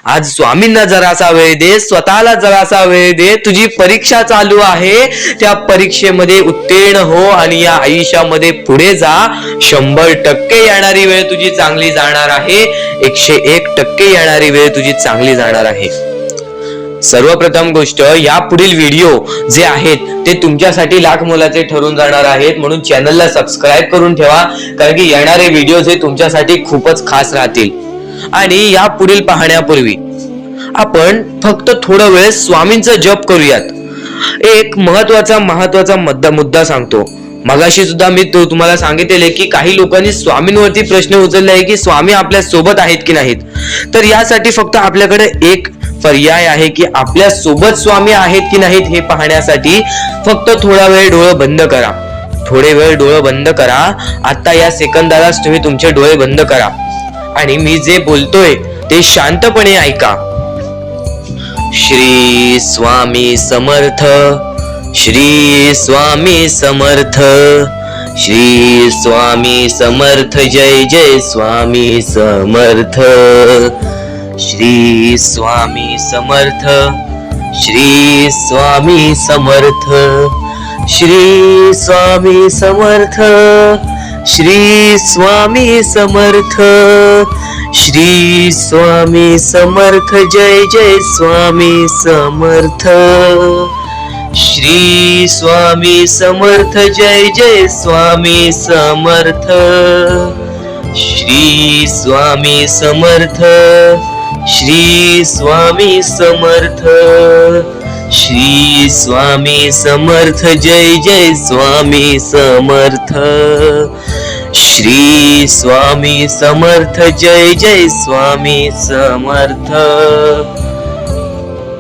आज स्वामींना जरासा वेळ दे, स्वतःला जरासा वेळ दे. तुझी परीक्षा चालू आहे, त्या परीक्षेमध्ये उत्तीर्ण हो आणि या आयुष्यामध्ये पुढे जा. 100% येणारी वेळ तुझी चांगली जाणार आहे, 101% येणारी वेळ तुझी चांगली जाणार आहे. सर्वप्रथम गोष्ट, या पुढील व्हिडिओ जे आहेत ते तुमच्यासाठी लाख मोलाचे ठरून जाणार आहेत. म्हणून चॅनलला सबस्क्राईब करून ठेवा, कारण की येणारे व्हिडिओ हे तुमच्यासाठी खूपच खास राहतील. आणि या पुढील पाहण्यापूर्वी आपण फक्त थोडा वेळ स्वामींचा जप करूयात. एक महत्वाचा मुद्दा सांगतो. मगाशी सुद्धा मी तुम्हाला सांगितले की काही लोकांनी स्वामींवरती प्रश्न उचलले आहे की स्वामी आपल्या सोबत आहेत की नाहीत. तर यासाठी फक्त आपल्याकडे एक पर्याय आहे की आपल्या सोबत स्वामी आहेत की नाहीत हे पाहण्यासाठी फक्त थोडा वेळ डोळे बंद करा. थोडे वेळ डोळे बंद करा. आता या सेकंदालाच तुम्ही तुमचे डोळे बंद करा आणि मी जे बोलतोय ते शांतपणे ऐका. श्री स्वामी समर्थ, श्री स्वामी समर्थ, श्री स्वामी समर्थ, जय जय स्वामी समर्थ. श्री स्वामी समर्थ, श्री स्वामी समर्थ, श्री स्वामी समर्थ, श्री स्वामी समर्थ, श्री स्वामी समर्थ, जय जय स्वामी समर्थ. श्री स्वामी समर्थ, जय जय स्वामी समर्थ. श्री स्वामी समर्थ, श्री स्वामी समर्थ, श्री स्वामी समर्थ, जय जय स्वामी समर्थ. श्री स्वामी समर्थ, जय जय स्वामी समर्थ.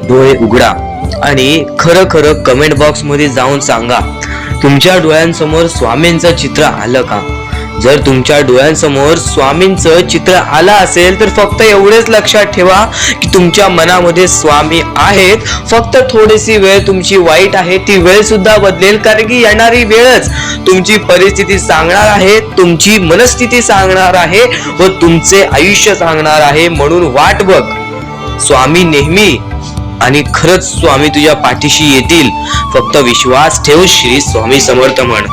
डोळे उघडा आणि खरं खरं कमेंट बॉक्स मध्ये जाऊन सांगा, तुमच्या डोळ्यांसमोर स्वामींचं चित्र आलं का? जर तुमच्या डोळ्यांसमोर स्वामींचं चित्र आलं असेल तर फक्त एवढेच लक्षात ठेवा की तुमच्या मनामध्ये स्वामी आहेत. फक्त थोडीशी वेळ तुमची वाईट आहे, ती वेळ सुद्धा बदलेल, कारण की येणारी वेळच तुमची परिस्थिती सांगणार आहे, तुमची मनस्थिती सांगणार आहे व तुमचे आयुष्य सांगणार आहे. म्हणून वाट बघ, स्वामी नेहमी आणि खरंच स्वामी तुझ्या पाठीशी येतील. फक्त विश्वास ठेव. श्री स्वामी समर्थ म्हण.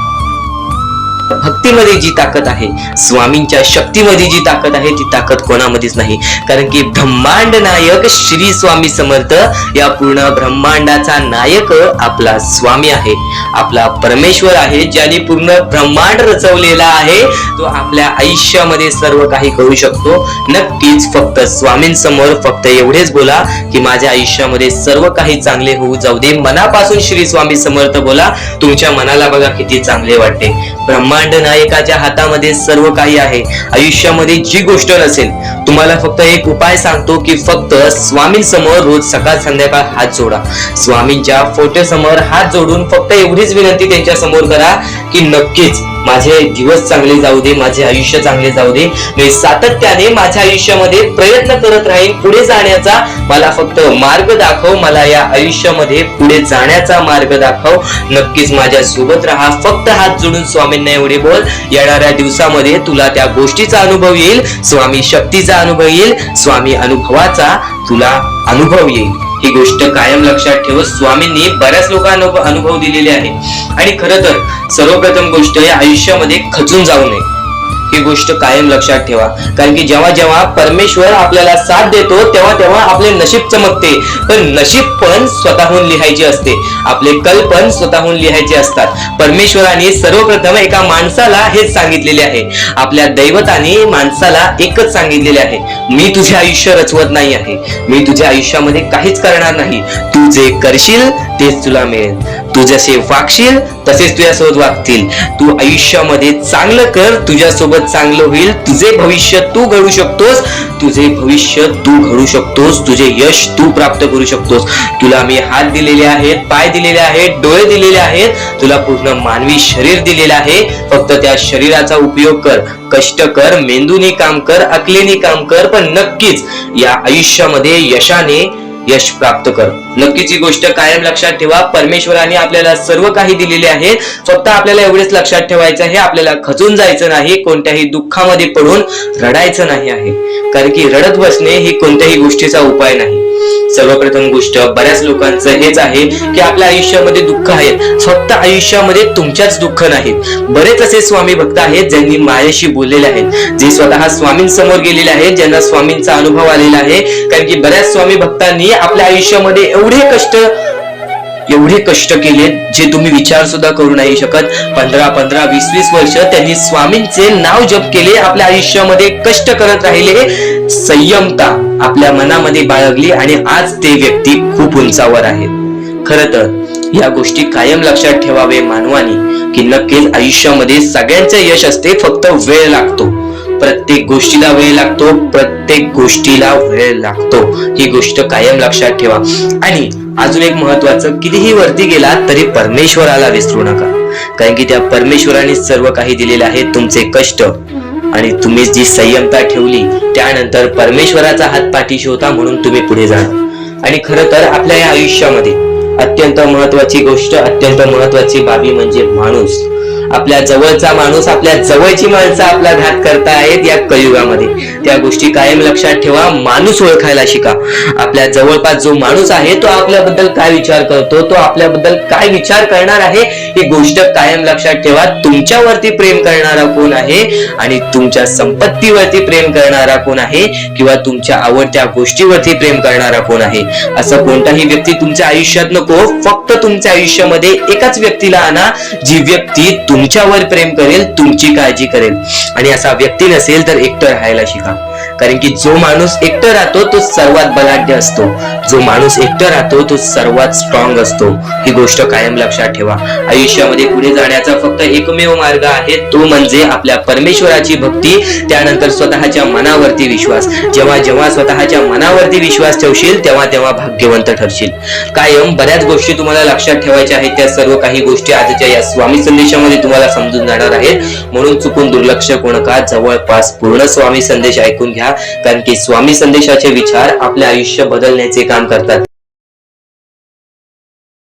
भक्तीमध्ये जी ताकद आहे, स्वामींच्या शक्तीमध्ये जी ताकद आहे, ती ताकद कोणामध्येच नाही. कारण की ब्रह्मांड नायक श्री स्वामी समर्थ, या पूर्ण ब्रह्मांडाचा नायक आपला स्वामी आहे, आपला परमेश्वर आहे, ज्याने पूर्ण ब्रह्मांड रचवलेला आहे. तो आपल्या आयुष्यामध्ये सर्व काही करू शकतो. नक्कीच फक्त स्वामींसमोर फक्त एवढेच बोला की माझ्या आयुष्यामध्ये सर्व काही चांगले होऊ जाऊ दे. मनापासून श्री स्वामी समर्थ बोला. तुमच्या मनाला बघा किती चांगले वाटते. ब्रह्मांड नायकाच्या हातामध्ये सर्व काही आहे. आयुष्यामध्ये जी गोष्ट नसेल, तुम्हाला फक्त एक उपाय सांगतो की फक्त स्वामींसमोर रोज सकाळ संध्याकाळ हात जोडा. स्वामींच्या फोटो समोर हात जोडून फक्त एवढीच विनंती त्यांच्या समोर करा की नक्कीच माझे दिवस चांगले जाऊ दे, माझे आयुष्य चांगले जाऊ दे. मी सातत्याने माझ्या आयुष्यामध्ये प्रयत्न करत राहीन पुढे जाण्याचा. मला फक्त मार्ग दाखव, मला या आयुष्यामध्ये पुढे जाण्याचा मार्ग दाखव. नक्कीच माझ्या सोबत राहा. फक्त हात जोडून स्वामींना एवढे बोल. येणाऱ्या दिवसामध्ये तुला त्या गोष्टीचा अनुभव येईल, स्वामी शक्तीचा अनुभव येईल, स्वामी अनुभवाचा तुला अनुभव येईल. ही गोष्ट कायम लक्षात ठेव. स्वामींनी बऱ्याच लोकांना अनुभव दिलेले आहे. आणि खरं तर सर्वप्रथम गोष्ट या आयुष्यामध्ये खचून जाऊ नये, ही गोष्ट कायम लक्षात ठेवा. कारण की जेव्हा जेव्हा परमेश्वर आपल्याला साथ देतो तेव्हा तेव्हा आपले नशीब चमकते. पण नशीब पण स्वतःहून लिहायचे असते, आपले कल पण स्वतःहून लिहायचे असतात. परमेश्वराने सर्वप्रथम एका माणसाला हेच सांगितलेले आहे, आपल्या दैवताने माणसाला एकच सांगितलेले आहे, मी तुझे आयुष्य रचवत नाही आहे, मी तुझ्या आयुष्यामध्ये काहीच करणार नाही. तू जे करशील तेच तुला मिळेल. तू जसे वागशील तसेच तुझ्यासोबत वागतील. तू आयुष्यामध्ये चांगलं कर, तुझ्यासोबत चांगलं होईल. तुझे भविष्य तू घडू शकतोस, तुझे भविष्य तू घडू शकतोस, तुझे यश तू प्राप्त करू शकतोस. तुला मी हात दिलेले आहेत, पाय दिलेले आहेत, डोळे दिलेले आहेत, तुला पूर्ण मानवी शरीर दिलेलं आहे. फक्त त्या शरीराचा उपयोग कर, कष्ट कर, मेंदूने काम कर, अकलेने काम कर, पण नक्कीच या आयुष्यामध्ये यशाने यश प्राप्त कर. नक्कीच ही गोष्ट कायम लक्षात ठेवा. परमेश्वराने आपल्याला सर्व काही दिलेले आहे. फक्त आपल्याला एवढेच लक्षात ठेवायचं आहे, आपल्याला खचून जायचं नाही, कोणत्याही दुःखामध्ये पडून रडायचं नाही आहे. कारण की रडत बसणे ही कोणत्याही गोष्टीचा उपाय नाही. सर्वप्रथम गोष्ट बऱ्याच लोकांचं हेच आहे की आपल्या आयुष्यामध्ये दुःख आहेत, फक्त आयुष्यामध्ये तुमच्याच दुःख नाहीत. बरेच असे स्वामी भक्त आहेत ज्यांनी माझ्याशी बोललेले आहेत, जे स्वतः स्वामींसमोर गेलेले आहेत, ज्यांना स्वामींचा अनुभव आलेला आहे. कारण की बऱ्याच स्वामी भक्तांनी आपल्या आयुष्यामध्ये एवढे कष्ट केले जे तुम्ही विचार सुद्धा करू नाही शकत. 15, 20 वर्ष त्यांनी स्वामींचे नाव जप केले, आपल्या आयुष्यामध्ये कष्ट करत राहिले, संयमता आपल्या मनामध्ये बाळगली आणि आज ते व्यक्ती खूप उंचावर आहेत. खरं तर या गोष्टी कायम लक्षात ठेवावे मानवानी की नक्कीच आयुष्यामध्ये सगळ्यांचे यश असते, फक्त वेळ लागतो. प्रत्येक गोष्टीला वेळ लागतो, प्रत्येक गोष्टीला वेळ लागतो. ही गोष्ट कायम लक्षात ठेवा. आणि अजून एक महत्वाचं, कितीही वरती गेला तरी परमेश्वराला विसरू नका. कारण की त्या परमेश्वराने सर्व काही दिलेले आहे. तुमचे कष्ट आणि तुम्ही जी संयमता ठेवली त्यानंतर परमेश्वराचा हात पाठीशी होता, म्हणून तुम्ही पुढे जाणार. आणि खरं तर आपल्या या आयुष्यामध्ये अत्यंत महत्वाची गोष्ट, अत्यंत महत्वाची बाबी म्हणजे माणूस. आपल्या जवळचा माणूस, आपल्या जवळची माणसं आपला घात करतायत या कलियुगामध्ये. त्या गोष्टी कायम लक्षात ठेवा. माणूस ओळखायला शिका. आपल्या जवळपास जो माणूस आहे तो आपल्याबद्दल काय विचार करतो, तो आपल्याबद्दल काय विचार करणार आहे, ही गोष्ट कायम लक्षात ठेवा. तुमच्यावरती प्रेम करणारा कोण आहे आणि तुमच्या संपत्तीवरती प्रेम करणारा कोण आहे किंवा तुमच्या आवडत्या गोष्टीवरती प्रेम करणारा कोण आहे, असं कोणताही व्यक्ती तुमच्या आयुष्यात नको. फक्त तुमच्या आयुष्यामध्ये एकाच व्यक्तीला आणा, जी व्यक्ती तुमच्यावर प्रेम करेल, तुमची काळजी करेल. आणि असा व्यक्ती नसेल तर एकटं राहायला शिका. कारण की जो माणूस एकटा राहतो तो सर्वात बलाढ्य असतो, जो माणूस एकटा राहतो तो सर्वात स्ट्रॉंग असतो. ही गोष्ट कायम लक्षात ठेवा. आयुष्यामध्ये पुढे जाण्याचा फक्त एकमेव मार्ग आहे, तो म्हणजे आपल्या परमेश्वराची भक्ती, त्यानंतर स्वतःच्या मनावरती विश्वास. जेव्हा जेव्हा स्वतःच्या मनावरती विश्वास ठेवशील तेव्हा तेव्हा भाग्यवंत ठरशील. कायम बऱ्याच गोष्टी तुम्हाला लक्षात ठेवायच्या आहेत. त्या सर्व काही गोष्टी आजच्या या स्वामी संदेशामध्ये तुम्हाला समजून जाणार आहेत. म्हणून चुकून दुर्लक्ष करू नका. जवळपास पूर्ण स्वामी संदेश ऐकून घ्या, कारण की स्वामी संदेशाचे विचार आपले आयुष्य बदलण्याचे काम करतात.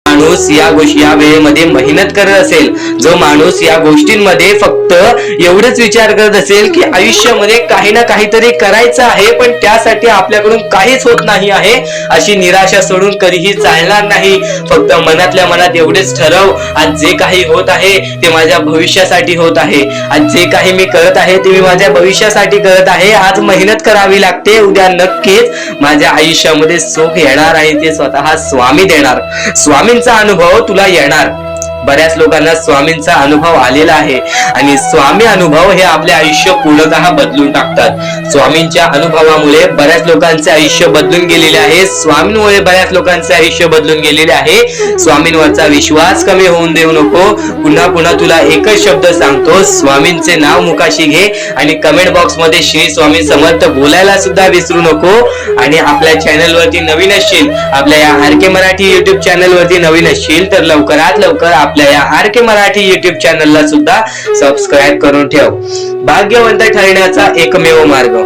माणूस या वेळेमध्ये मेहनत करत असेल, जो माणूस या गोष्टींमध्ये फक्त एवढंच विचार करत असेल की आयुष्यामध्ये काही ना काहीतरी करायचं आहे पण त्यासाठी आपल्याकडून काहीच होत नाही आहे, अशी निराशा सोडून कधीही चालणार नाही. फक्त मनातल्या मनात एवढेच ठरव, आज जे काही होत आहे ते माझ्या भविष्यासाठी होत आहे. आज जे काही मी करत आहे ते मी माझ्या भविष्यासाठी करत आहे. आज मेहनत करावी लागते, उद्या नक्कीच माझ्या आयुष्यामध्ये सुख येणार आहे, ते स्वतः स्वामी देणार. स्वामींचा अनुभव तुला येणार. बऱ्याच लोकांना स्वामींचा अनुभव आलेला आहे आणि स्वामी अनुभव हे आपले आयुष्य पूर्णतः बदलून टाकतात. स्वामींच्या अनुभवामुळे बऱ्याच लोकांचे आयुष्य बदलून गेलेले आहे. स्वामींमुळे बऱ्याच लोकांचे आयुष्य बदलून गेलेले आहे. स्वामींवरचा विश्वास कमी होऊन देऊ नको. पुन्हा पुन्हा तुला एकच शब्द सांगतो, स्वामींचे नाव मुखाशी घे आणि कमेंट बॉक्स मध्ये श्री स्वामी समर्थ बोलायला सुद्धा विसरू नको. आणि आपल्या चॅनल वरती नवीन असशील, आपल्या या आर.के. मराठी युट्यूब चॅनल वरती नवीन असशील तर लवकरात लवकर आपल्या या आर.के. मराठी युट्यूब चॅनलला सुद्धा सबस्क्राईब करून ठेव. भाग्यवंत ठरण्याचा एकमेव मार्ग,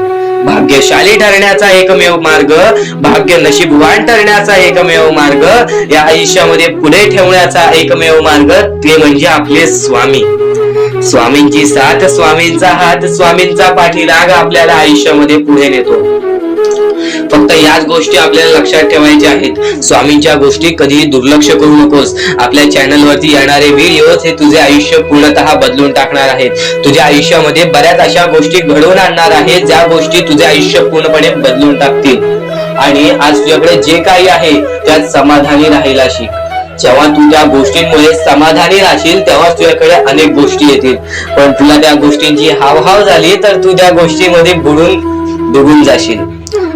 भाग्यशाली ठरण्याचा एकमेव मार्ग, भाग्य नशीबवान ठरण्याचा एकमेव मार्ग, या आयुष्यामध्ये पुढे ठेवण्याचा एकमेव मार्ग ते म्हणजे आपले स्वामी. स्वामींची साथ, स्वामींचा हात, स्वामींचा पाठीराग आपल्याला आयुष्यामध्ये पुढे नेतो. फक्त याच गोष्टी आपल्याला लक्षात ठेवायच्या आहेत. स्वामींच्या गोष्टी कधीही दुर्लक्ष करू नकोस. आपल्या चॅनल वरती येणारे व्हिडिओज हे तुझे आयुष्य पूर्णतः बदलून टाकणार आहेत. तुझ्या आयुष्यामध्ये बऱ्याच अशा गोष्टी घडवून आणणार आहेत ज्या गोष्टी तुझे आयुष्य पूर्णपणे बदलून टाकतील. आणि आज तुझ्याकडे जे काही आहे त्यात समाधानी राहायला शिक. जेव्हा तू त्या गोष्टींमुळे समाधानी राहशील तेव्हा तुझ्याकडे अनेक गोष्टी येतील. पण तुला त्या गोष्टींची हावभाव झाली तर तू त्या गोष्टीमध्ये बुडून डुबून जाशील.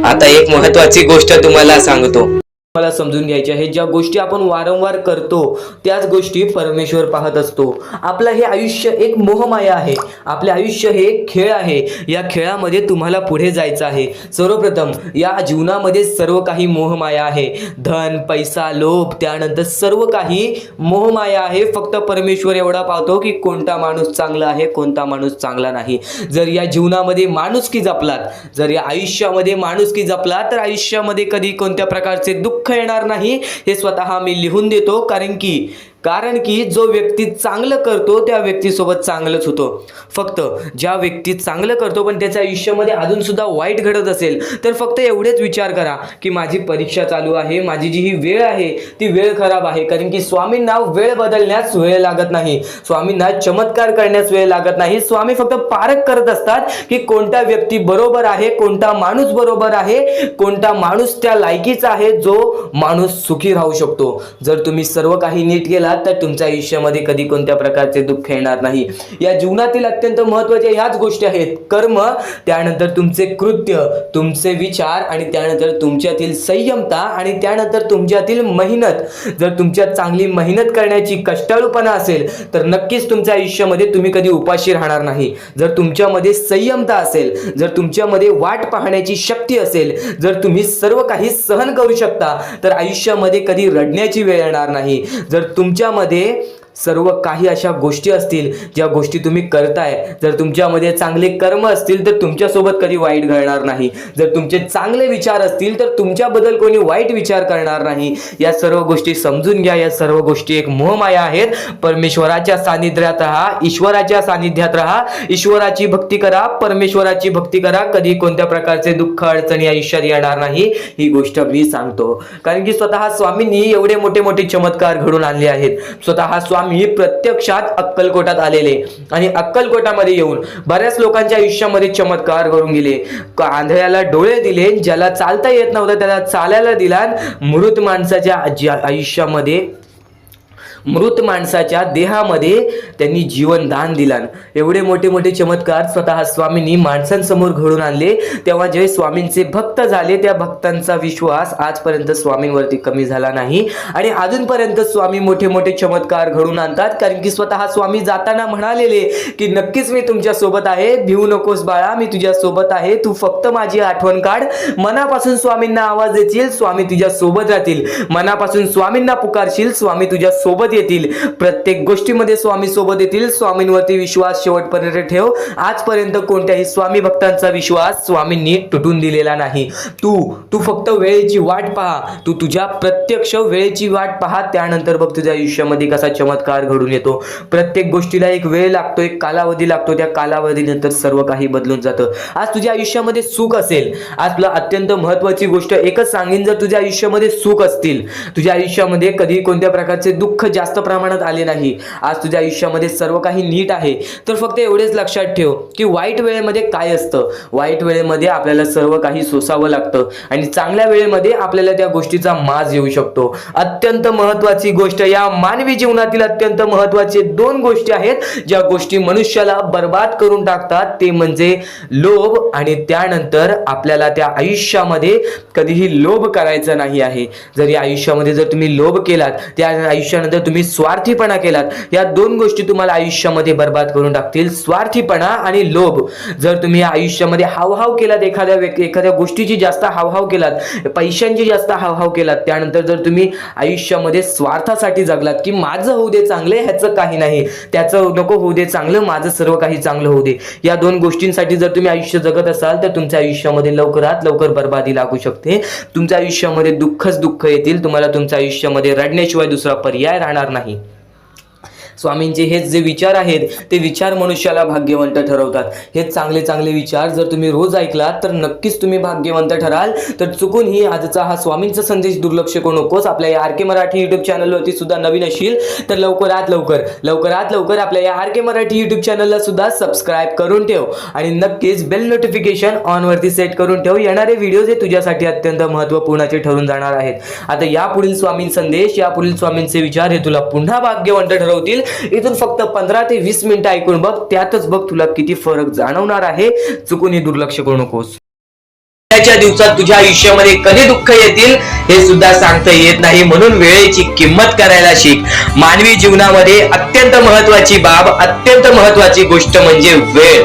आता एक महत्वाची गोष्ट तुम्हाला सांगतो. मला समजून घ्यायचे आहे, ज्या गोष्टी आपण वारंवार करतो त्याच गोष्टी परमेश्वर पाहत असतो. आपलं हे आयुष्य एक मोहमाया आहे. आपले आयुष्य हे एक खेळ आहे. या खेळामध्ये तुम्हाला पुढे जायचं आहे. सर्वप्रथम या जीवनामध्ये सर्व काही मोहमाया आहे. धन, पैसा, लोभ, त्यानंतर सर्व काही मोहमाया आहे. फक्त परमेश्वर एवढा पाहतो की कोणता माणूस चांगला आहे, कोणता माणूस चांगला नाही. जर या जीवनामध्ये माणुसकी जपलात, जर या आयुष्यामध्ये माणुसकी जपलात तर आयुष्यामध्ये कधी कोणत्या प्रकारचे दुःख येणार नाही. हे स्वतः मी लिहून देतो. कारण की जो व्यक्ती चांगलं करतो त्या व्यक्तीसोबत चांगलंच होतं. फक्त ज्या व्यक्ती चांगलं करतो पण त्याच्या आयुष्यामध्ये अजून सुद्धा वाईट घडत असेल तर फक्त एवढेच विचार करा की माझी परीक्षा चालू आहे, माझी जी ही वेळ आहे ती वेळ खराब आहे. कारण की स्वामींना वेळ बदलण्यास वेळ लागत नाही, स्वामींना चमत्कार करण्यास वेळ लागत नाही. स्वामी फक्त पारख करत असतात की कोणता व्यक्ती बरोबर आहे, कोणता माणूस बरोबर आहे, कोणता माणूस त्या लायकीचा आहे जो माणूस सुखी राहू शकतो. जर तुम्ही सर्व काही नीट केला तर तुमच्या आयुष्यामध्ये कधी कोणत्या प्रकारचे दुःख येणार नाही. या जीवनातील अत्यंत महत्त्वाच्या ह्याच गोष्टी आहेत. कर्म, त्यानंतर तुमचे कृत्य, तुमचे विचार आणि त्यानंतर तुमच्यातील संयमता आणि त्यानंतर तुमच्यातील मेहनत. जर तुमच्यात चांगली मेहनत करण्याची कष्टाळूपणा असेल तर नक्कीच तुमच्या आयुष्यामध्ये तुम्ही कधी उपाशी राहणार नाही. जर तुमच्यामध्ये संयमता असेल, जर तुमच्यामध्ये वाट पाहण्याची शक्ती असेल, जर तुम्ही सर्व काही सहन करू शकता तर आयुष्यामध्ये कधी रडण्याची वेळ येणार नाही. जर तुमच्यामध्ये सर्व काही अशा गोष्टी असतील ज्या गोष्टी तुम्ही करताय, जर तुमच्यामध्ये चांगले कर्म असतील तर तुमच्यासोबत कधी वाईट घडणार नाही. जर तुमचे चांगले विचार असतील तर तुमच्याबद्दल कोणी वाईट विचार करणार नाही. या सर्व गोष्टी समजून घ्या. या सर्व गोष्टी एक मोहमाया आहेत. परमेश्वराच्या सानिध्यात राहा, ईश्वराच्या सानिध्यात राहा, ईश्वराची भक्ती करा, परमेश्वराची भक्ती करा. कधी कोणत्या प्रकारचे दुःख अडचणी आयुष्यात येणार नाही. ही गोष्ट मी सांगतो कारण की स्वतः स्वामींनी एवढे मोठे मोठे चमत्कार घडून आणले आहेत. स्वतः स्वामी प्रत्यक्षात अक्कलकोटात आलेले आणि अक्कलकोटामध्ये येऊन बऱ्याच लोकांच्या आयुष्यामध्ये चमत्कार करून गेले. आंधळ्याला डोळे दिले, ज्याला चालता येत नव्हतं त्याला चालायला दिला. मृत माणसाच्या आयुष्यामध्ये मृत माणसाच्या देहामध्ये त्यांनी जीवन दान दिला. एवढे मोठे मोठे चमत्कार स्वतः स्वामींनी माणसांसमोर घडून आणले. तेव्हा जे स्वामींचे भक्त झाले त्या भक्तांचा विश्वास आजपर्यंत स्वामींवरती कमी झाला नाही आणि अजूनपर्यंत स्वामी मोठे मोठे चमत्कार घडून आणतात. कारण की स्वतः स्वामी जाताना म्हणालेले की नक्कीच मी तुमच्या सोबत आहे, भिवू नकोस बाळा, मी तुझ्या सोबत आहे, तू फक्त माझी आठवण काढ. मनापासून स्वामींना आवाज देशील, स्वामी तुझ्या सोबत राहतील. मनापासून स्वामींना पुकारशील, स्वामी तुझ्या सोबत येतील. प्रत्येक गोष्टीमध्ये स्वामी सोबत येतील. स्वामींवरती विश्वास शेवटपर्यंत ठेव. आजपर्यंत कोणत्याही स्वामी भक्तांचा विश्वास स्वामींनी तुटून दिलेला नाही. तू फक्त वेळेची वाट पहा. तू तुझ्या प्रत्यक्ष वेळेची वाट पहा, त्यानंतर बघ तुझ्या आयुष्यामध्ये कसा चमत्कार घडून येतो. प्रत्येक गोष्टीला एक वेळ लागतो, एक कालावधी लागतो. त्या कालावधीनंतर सर्व काही बदलून जातं. आज तुझ्या आयुष्यामध्ये सुख असेल, आज तुला अत्यंत महत्वाची गोष्ट एकच सांगेन, जर तुझ्या आयुष्यामध्ये सुख असतील, तुझ्या आयुष्यामध्ये कधी कोणत्या प्रकारचे दुःख जास्त प्रमाणात आले नाही, आज तुझ्या आयुष्यामध्ये सर्व काही नीट आहे, तर फक्त एवढेच लक्षात ठेव की वाईट वेळेमध्ये काय असतं. वाईट वेळेमध्ये आपल्याला सर्व काही सोसावं लागतं आणि चांगल्या वेळेमध्ये आपल्याला त्या गोष्टीचा माज येऊ शकतो. अत्यंत महत्वाची गोष्ट, या मानवी जीवनातील अत्यंत महत्वाचे 2 गोष्टी आहेत ज्या गोष्टी मनुष्याला बर्बाद करून टाकतात. ते म्हणजे लोभ आणि त्यानंतर आपल्याला त्या आयुष्यामध्ये कधीही लोभ करायचा नाही आहे. जर या आयुष्यामध्ये जर तुम्ही लोभ केलात, त्या आयुष्यानंतर तुम्ही स्वार्थीपणा केलात, या 2 गोष्टी तुम्हाला आयुष्यामध्ये बर्बाद करून टाकतील. स्वार्थीपणा आणि लोभ. जर तुम्ही आयुष्यामध्ये हावभाव केलात, एखाद्या गोष्टीची जास्त हावभाव केलात, पैशांची जास्त हावभाव केलात, त्यानंतर जर तुम्ही आयुष्यामध्ये स्वार्थासाठी जगलात की माझं होऊ दे चांगले, ह्याचं काही नाही, त्याचं नको होऊ दे चांगलं, माझं सर्व काही चांगलं होऊ दे, या 2 गोष्टींसाठी जर तुम्ही आयुष्य जगत असाल तर तुमच्या आयुष्यामध्ये लवकरात लवकर बर्बादी लागू शकते. तुमच्या आयुष्यामध्ये दुःखच दुःख येतील. तुम्हाला तुमच्या आयुष्यामध्ये रडण्याशिवाय दुसरा पर्याय राहणार नाही. स्वामींचे हेच जे विचार आहेत ते विचार मनुष्याला भाग्यवंत ठरवतात. हे चांगले चांगले विचार जर तुम्ही रोज ऐकलात तर नक्कीच तुम्ही भाग्यवंत ठराल. तर चुकूनही आजचा हा स्वामींचा संदेश दुर्लक्ष करू नकोस. आपल्या या आर के मराठी युट्यूब चॅनलवरती सुद्धा नवीन असशील तर लवकरात लवकर आपल्या या आर के मराठी युट्यूब चॅनलला सुद्धा सबस्क्राईब करून ठेव आणि नक्कीच बेल नोटिफिकेशन ऑन वरती सेट करून ठेव. येणारे व्हिडिओज हे तुझ्यासाठी अत्यंत महत्त्वपूर्णाचे ठरून जाणार आहेत. आता यापुढील स्वामीं संदेश, यापुढील स्वामींचे विचार हे तुला पुन्हा भाग्यवंत ठरवतील. इथून फक्त 15 ते 20 मिनिटं ऐकून बघ, त्यातच बघ तुला किती फरक जाणवणार आहे. चुकूनही दुर्लक्ष करू नकोस. च्या दिवसात तुझ्या आयुष्यामध्ये कधी दुःख येतील हे सुद्धा सांगता येत नाही, म्हणून वेळेची किंमत करायला शिक. मानवी जीवनामध्ये अत्यंत महत्वाची बाब, अत्यंत महत्वाची गोष्ट म्हणजे वेळ.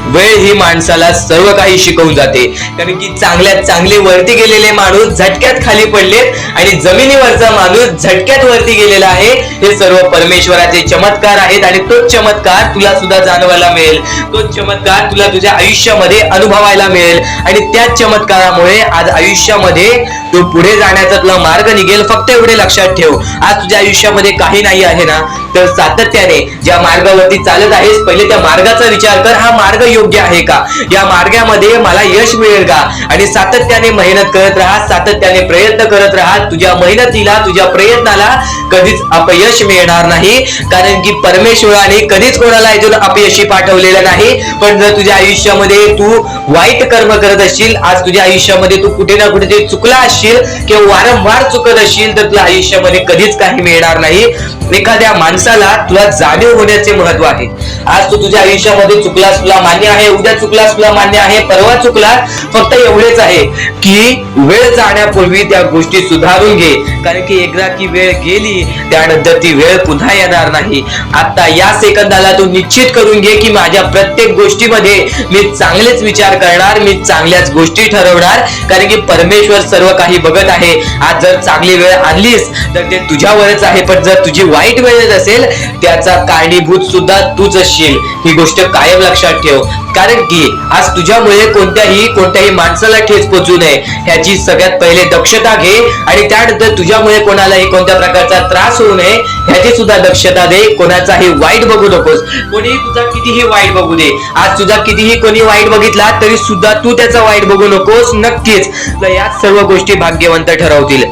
वेळ ही माणसाला सर्व काही शिकवून जाते. कारण की चांगल्यात चांगले वरती गेलेले माणूस झटक्यात खाली पडलेत आणि जमिनीवरचा माणूस झटक्यात वरती गेलेला आहे. हे सर्व परमेश्वराचे चमत्कार आहेत आणि तोच चमत्कार तुला सुद्धा जाणवायला मिळेल. तोच चमत्कार तुला तुझ्या आयुष्यामध्ये अनुभवायला मिळेल आणि त्याच चमत्कारामुळे आज आयुष्यामध्ये तू पुढे जाण्याचा तुला मार्ग निघेल. फक्त एवढे लक्षात ठेव, आज तुझ्या आयुष्यामध्ये काही नाही आहे ना, तर सातत्याने ज्या मार्गावरती चालत आहेस पहिले त्या मार्गाचा विचार कर. हा मार्ग योग्य आहे का? या मार्गामध्ये मला यश मिळेल का? आणि सातत्याने मेहनत करत राहा, सातत्याने प्रयत्न करत राहा. तुझ्या मेहनतीला, तुझ्या प्रयत्नाला कधीच अपयश मिळणार नाही. कारण की परमेश्वराने कधीच कोणाला इथून अपयशी पाठवलेलं नाही. पण जर तुझ्या आयुष्यामध्ये तू वाईट कर्म करत असशील, आज तुझ्या आयुष्यामध्ये तू कुठे ना कुठे चुकला असशील किंवा वारंवार चुकत असशील तर तुझ्या आयुष्यामध्ये कधीच काही मिळणार नाही. एखाद्या माणसाला तुला जाणीव होण्याचे महत्व आहे. आज तू तुझ्या आयुष्यामध्ये चुकलास, तुला मान्य आहे, उद्या चुकलास, तुला मान्य आहे, परवा चुकलास. फक्त एवढेच आहे की वेळ जाण्यापूर्वी त्या गोष्टी सुधारून घे. कारण की एकदा की वेळ गेली त्यानंतर ती वेळ पुन्हा येणार नाही. आता या सेकंदाला तू निश्चित करून घे की माझ्या प्रत्येक गोष्टीमध्ये मी चांगलेच विचार करणार, मी चांगल्याच गोष्टी ठरवणार. कारण की परमेश्वर सर्व काही बघत आहे. आज जर चांगली वेळ आणलीस तर ते तुझ्यावरच आहे, पण जर तुझी वाईट वेळ असेल त्याचा कारणीभूत सुद्धा तूच असशील. ही गोष्ट कायम लक्षात ठेव. कारण की आज तुझ्यामुळे कोणत्याही माणसाला ठेच पोचू नये ह्याची सगळ्यात पहिले दक्षता घे आणि त्यानंतर तुझ्यामुळे कोणालाही कोणत्या प्रकारचा त्रास होऊ नये ह्याची सुद्धा दक्षता दे. कोणाचाही वाईट बघू नकोस. कोणीही तुझा कितीही वाईट बघू दे. आज तुझा कितीही कोणी वाईट बघितला तरी सुद्धा तू त्याचा वाईट बघू नकोस. नक्कीच या सर्व गोष्टी भाग्यवंत ठरवतील.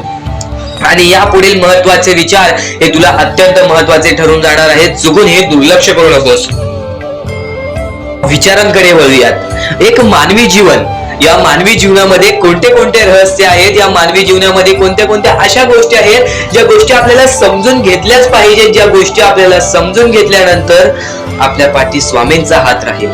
आणि या पुढील महत्वाचे विचार हे तुला अत्यंत महत्वाचे ठरून जाणार आहेत. चुकून हे दुर्लक्ष करू नकोस. विचारांकडे वळूयात. एक मानवी जीवन या मानवी जीवनामध्ये कोणते कोणते रहस्य आहेत, या मानवी जीवनामध्ये कोणत्या कोणत्या अशा गोष्टी आहेत ज्या गोष्टी आपल्याला समजून घेतल्याच पाहिजेत, ज्या गोष्टी आपल्याला समजून घेतल्यानंतर आपल्या पाठी स्वामींचा हात राहील.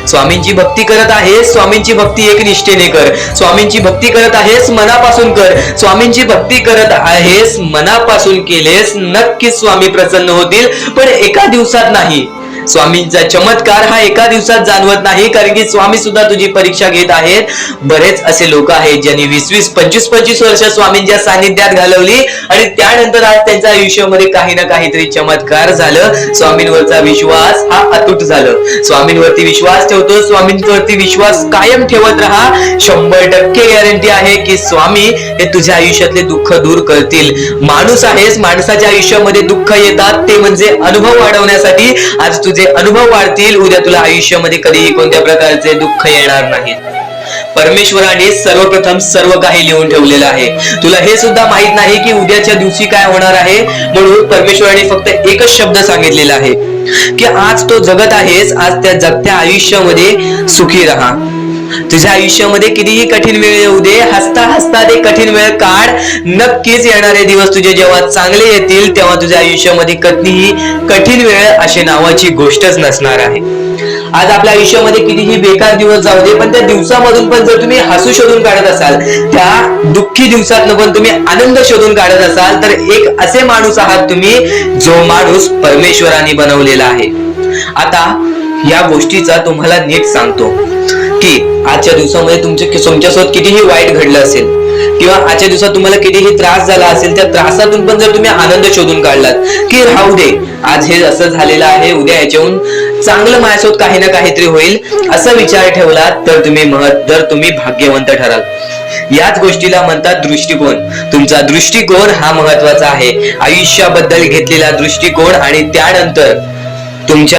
स्वामींची भक्ती करत आहेस, स्वामींची भक्ती एक निष्ठेने कर. स्वामींची भक्ती करत आहेस, मनापासून कर. स्वामींची भक्ती करत आहेस, मनापासून केलेस, नक्कीच स्वामी प्रसन्न होतील, पण एका दिवसात नाही. स्वामींचा चमत्कार हा एका दिवसात जाणवत नाही, कारण की स्वामी सुद्धा तुझी परीक्षा घेत आहेत. बरेच असे लोक आहेत ज्यांनी 20-20, 25-25 वर्ष स्वामींच्या सानिध्यात घालवली आणि त्यानंतर आज त्यांच्या आयुष्यामध्ये काही ना काहीतरी चमत्कार झालं. स्वामींवरचा विश्वास हा अतूट झालं. स्वामींवरती विश्वास ठेवतो, स्वामींवरती विश्वास कायम ठेवत राहा. 100% गॅरंटी आहे की स्वामी हे तुझ्या आयुष्यातले दुःख दूर करतील. माणूस आहेस, माणसाच्या आयुष्यामध्ये दुःख येतात, ते म्हणजे अनुभव वाढवण्यासाठी. आज तुझे अनुभव वाढतील, उद्या तुला आयुष्यामध्ये कधीही कोणत्या प्रकारचे दुःख येणार नाहीत. परमेश्वराने सर्वप्रथम सर्व काही लिहून ठेवलेलं आहे. तुला हे सुद्धा माहित नाही की उद्याच्या दिवशी काय होणार आहे, म्हणून परमेश्वराने फक्त एकच शब्द सांगितलेला आहे की आज तो जगत आहेस, आज त्या जगत्या आयुष्यामध्ये सुखी राहा. तुझ्या आयुष्यामध्ये कितीही कठीण वेळ येऊ दे, हसता हसता ते कठीण वेळ काढ. नक्कीच येणारे दिवस तुझे जेव्हा चांगले येतील तेव्हा तुझ्या आयुष्यामध्ये कधीही कठीण वेळ अशी नावाची गोष्टच नसणार आहे. आज आपल्या आयुष्यामध्ये कितीही बेकार दिवस जाऊ दे, पण त्या दिवसामधून पण जर तुम्ही हसू शोधून काढत असाल, त्या दुःखी दिवसातनं पण तुम्ही आनंद शोधून काढत असाल, तर एक असे माणूस आहात तुम्ही जो माणूस परमेश्वराने बनवलेला आहे. आता या गोष्टीचा तुम्हाला नीट सांगतो की आजच्या दिवसामध्ये तुमच्यासोबत कितीही वाईट घडलं असेल किंवा आजच्या दिवसात तुम्हाला कितीही त्रास झाला असेल, त्या त्रासातून पण जर तुम्ही आनंद शोधून काढलात की राहू दे, आज हे असं झालेलं आहे, उद्या याच्याहून चांगलं माझ्यासोबत काही ना काहीतरी होईल, असा विचार ठेवलात तर तुम्ही भाग्यवंत ठराल. याच गोष्टीला म्हणतात दृष्टिकोन. तुमचा दृष्टिकोन हा महत्वाचा आहे. आयुष्याबद्दल घेतलेला दृष्टिकोन आणि त्यानंतर तुमच्या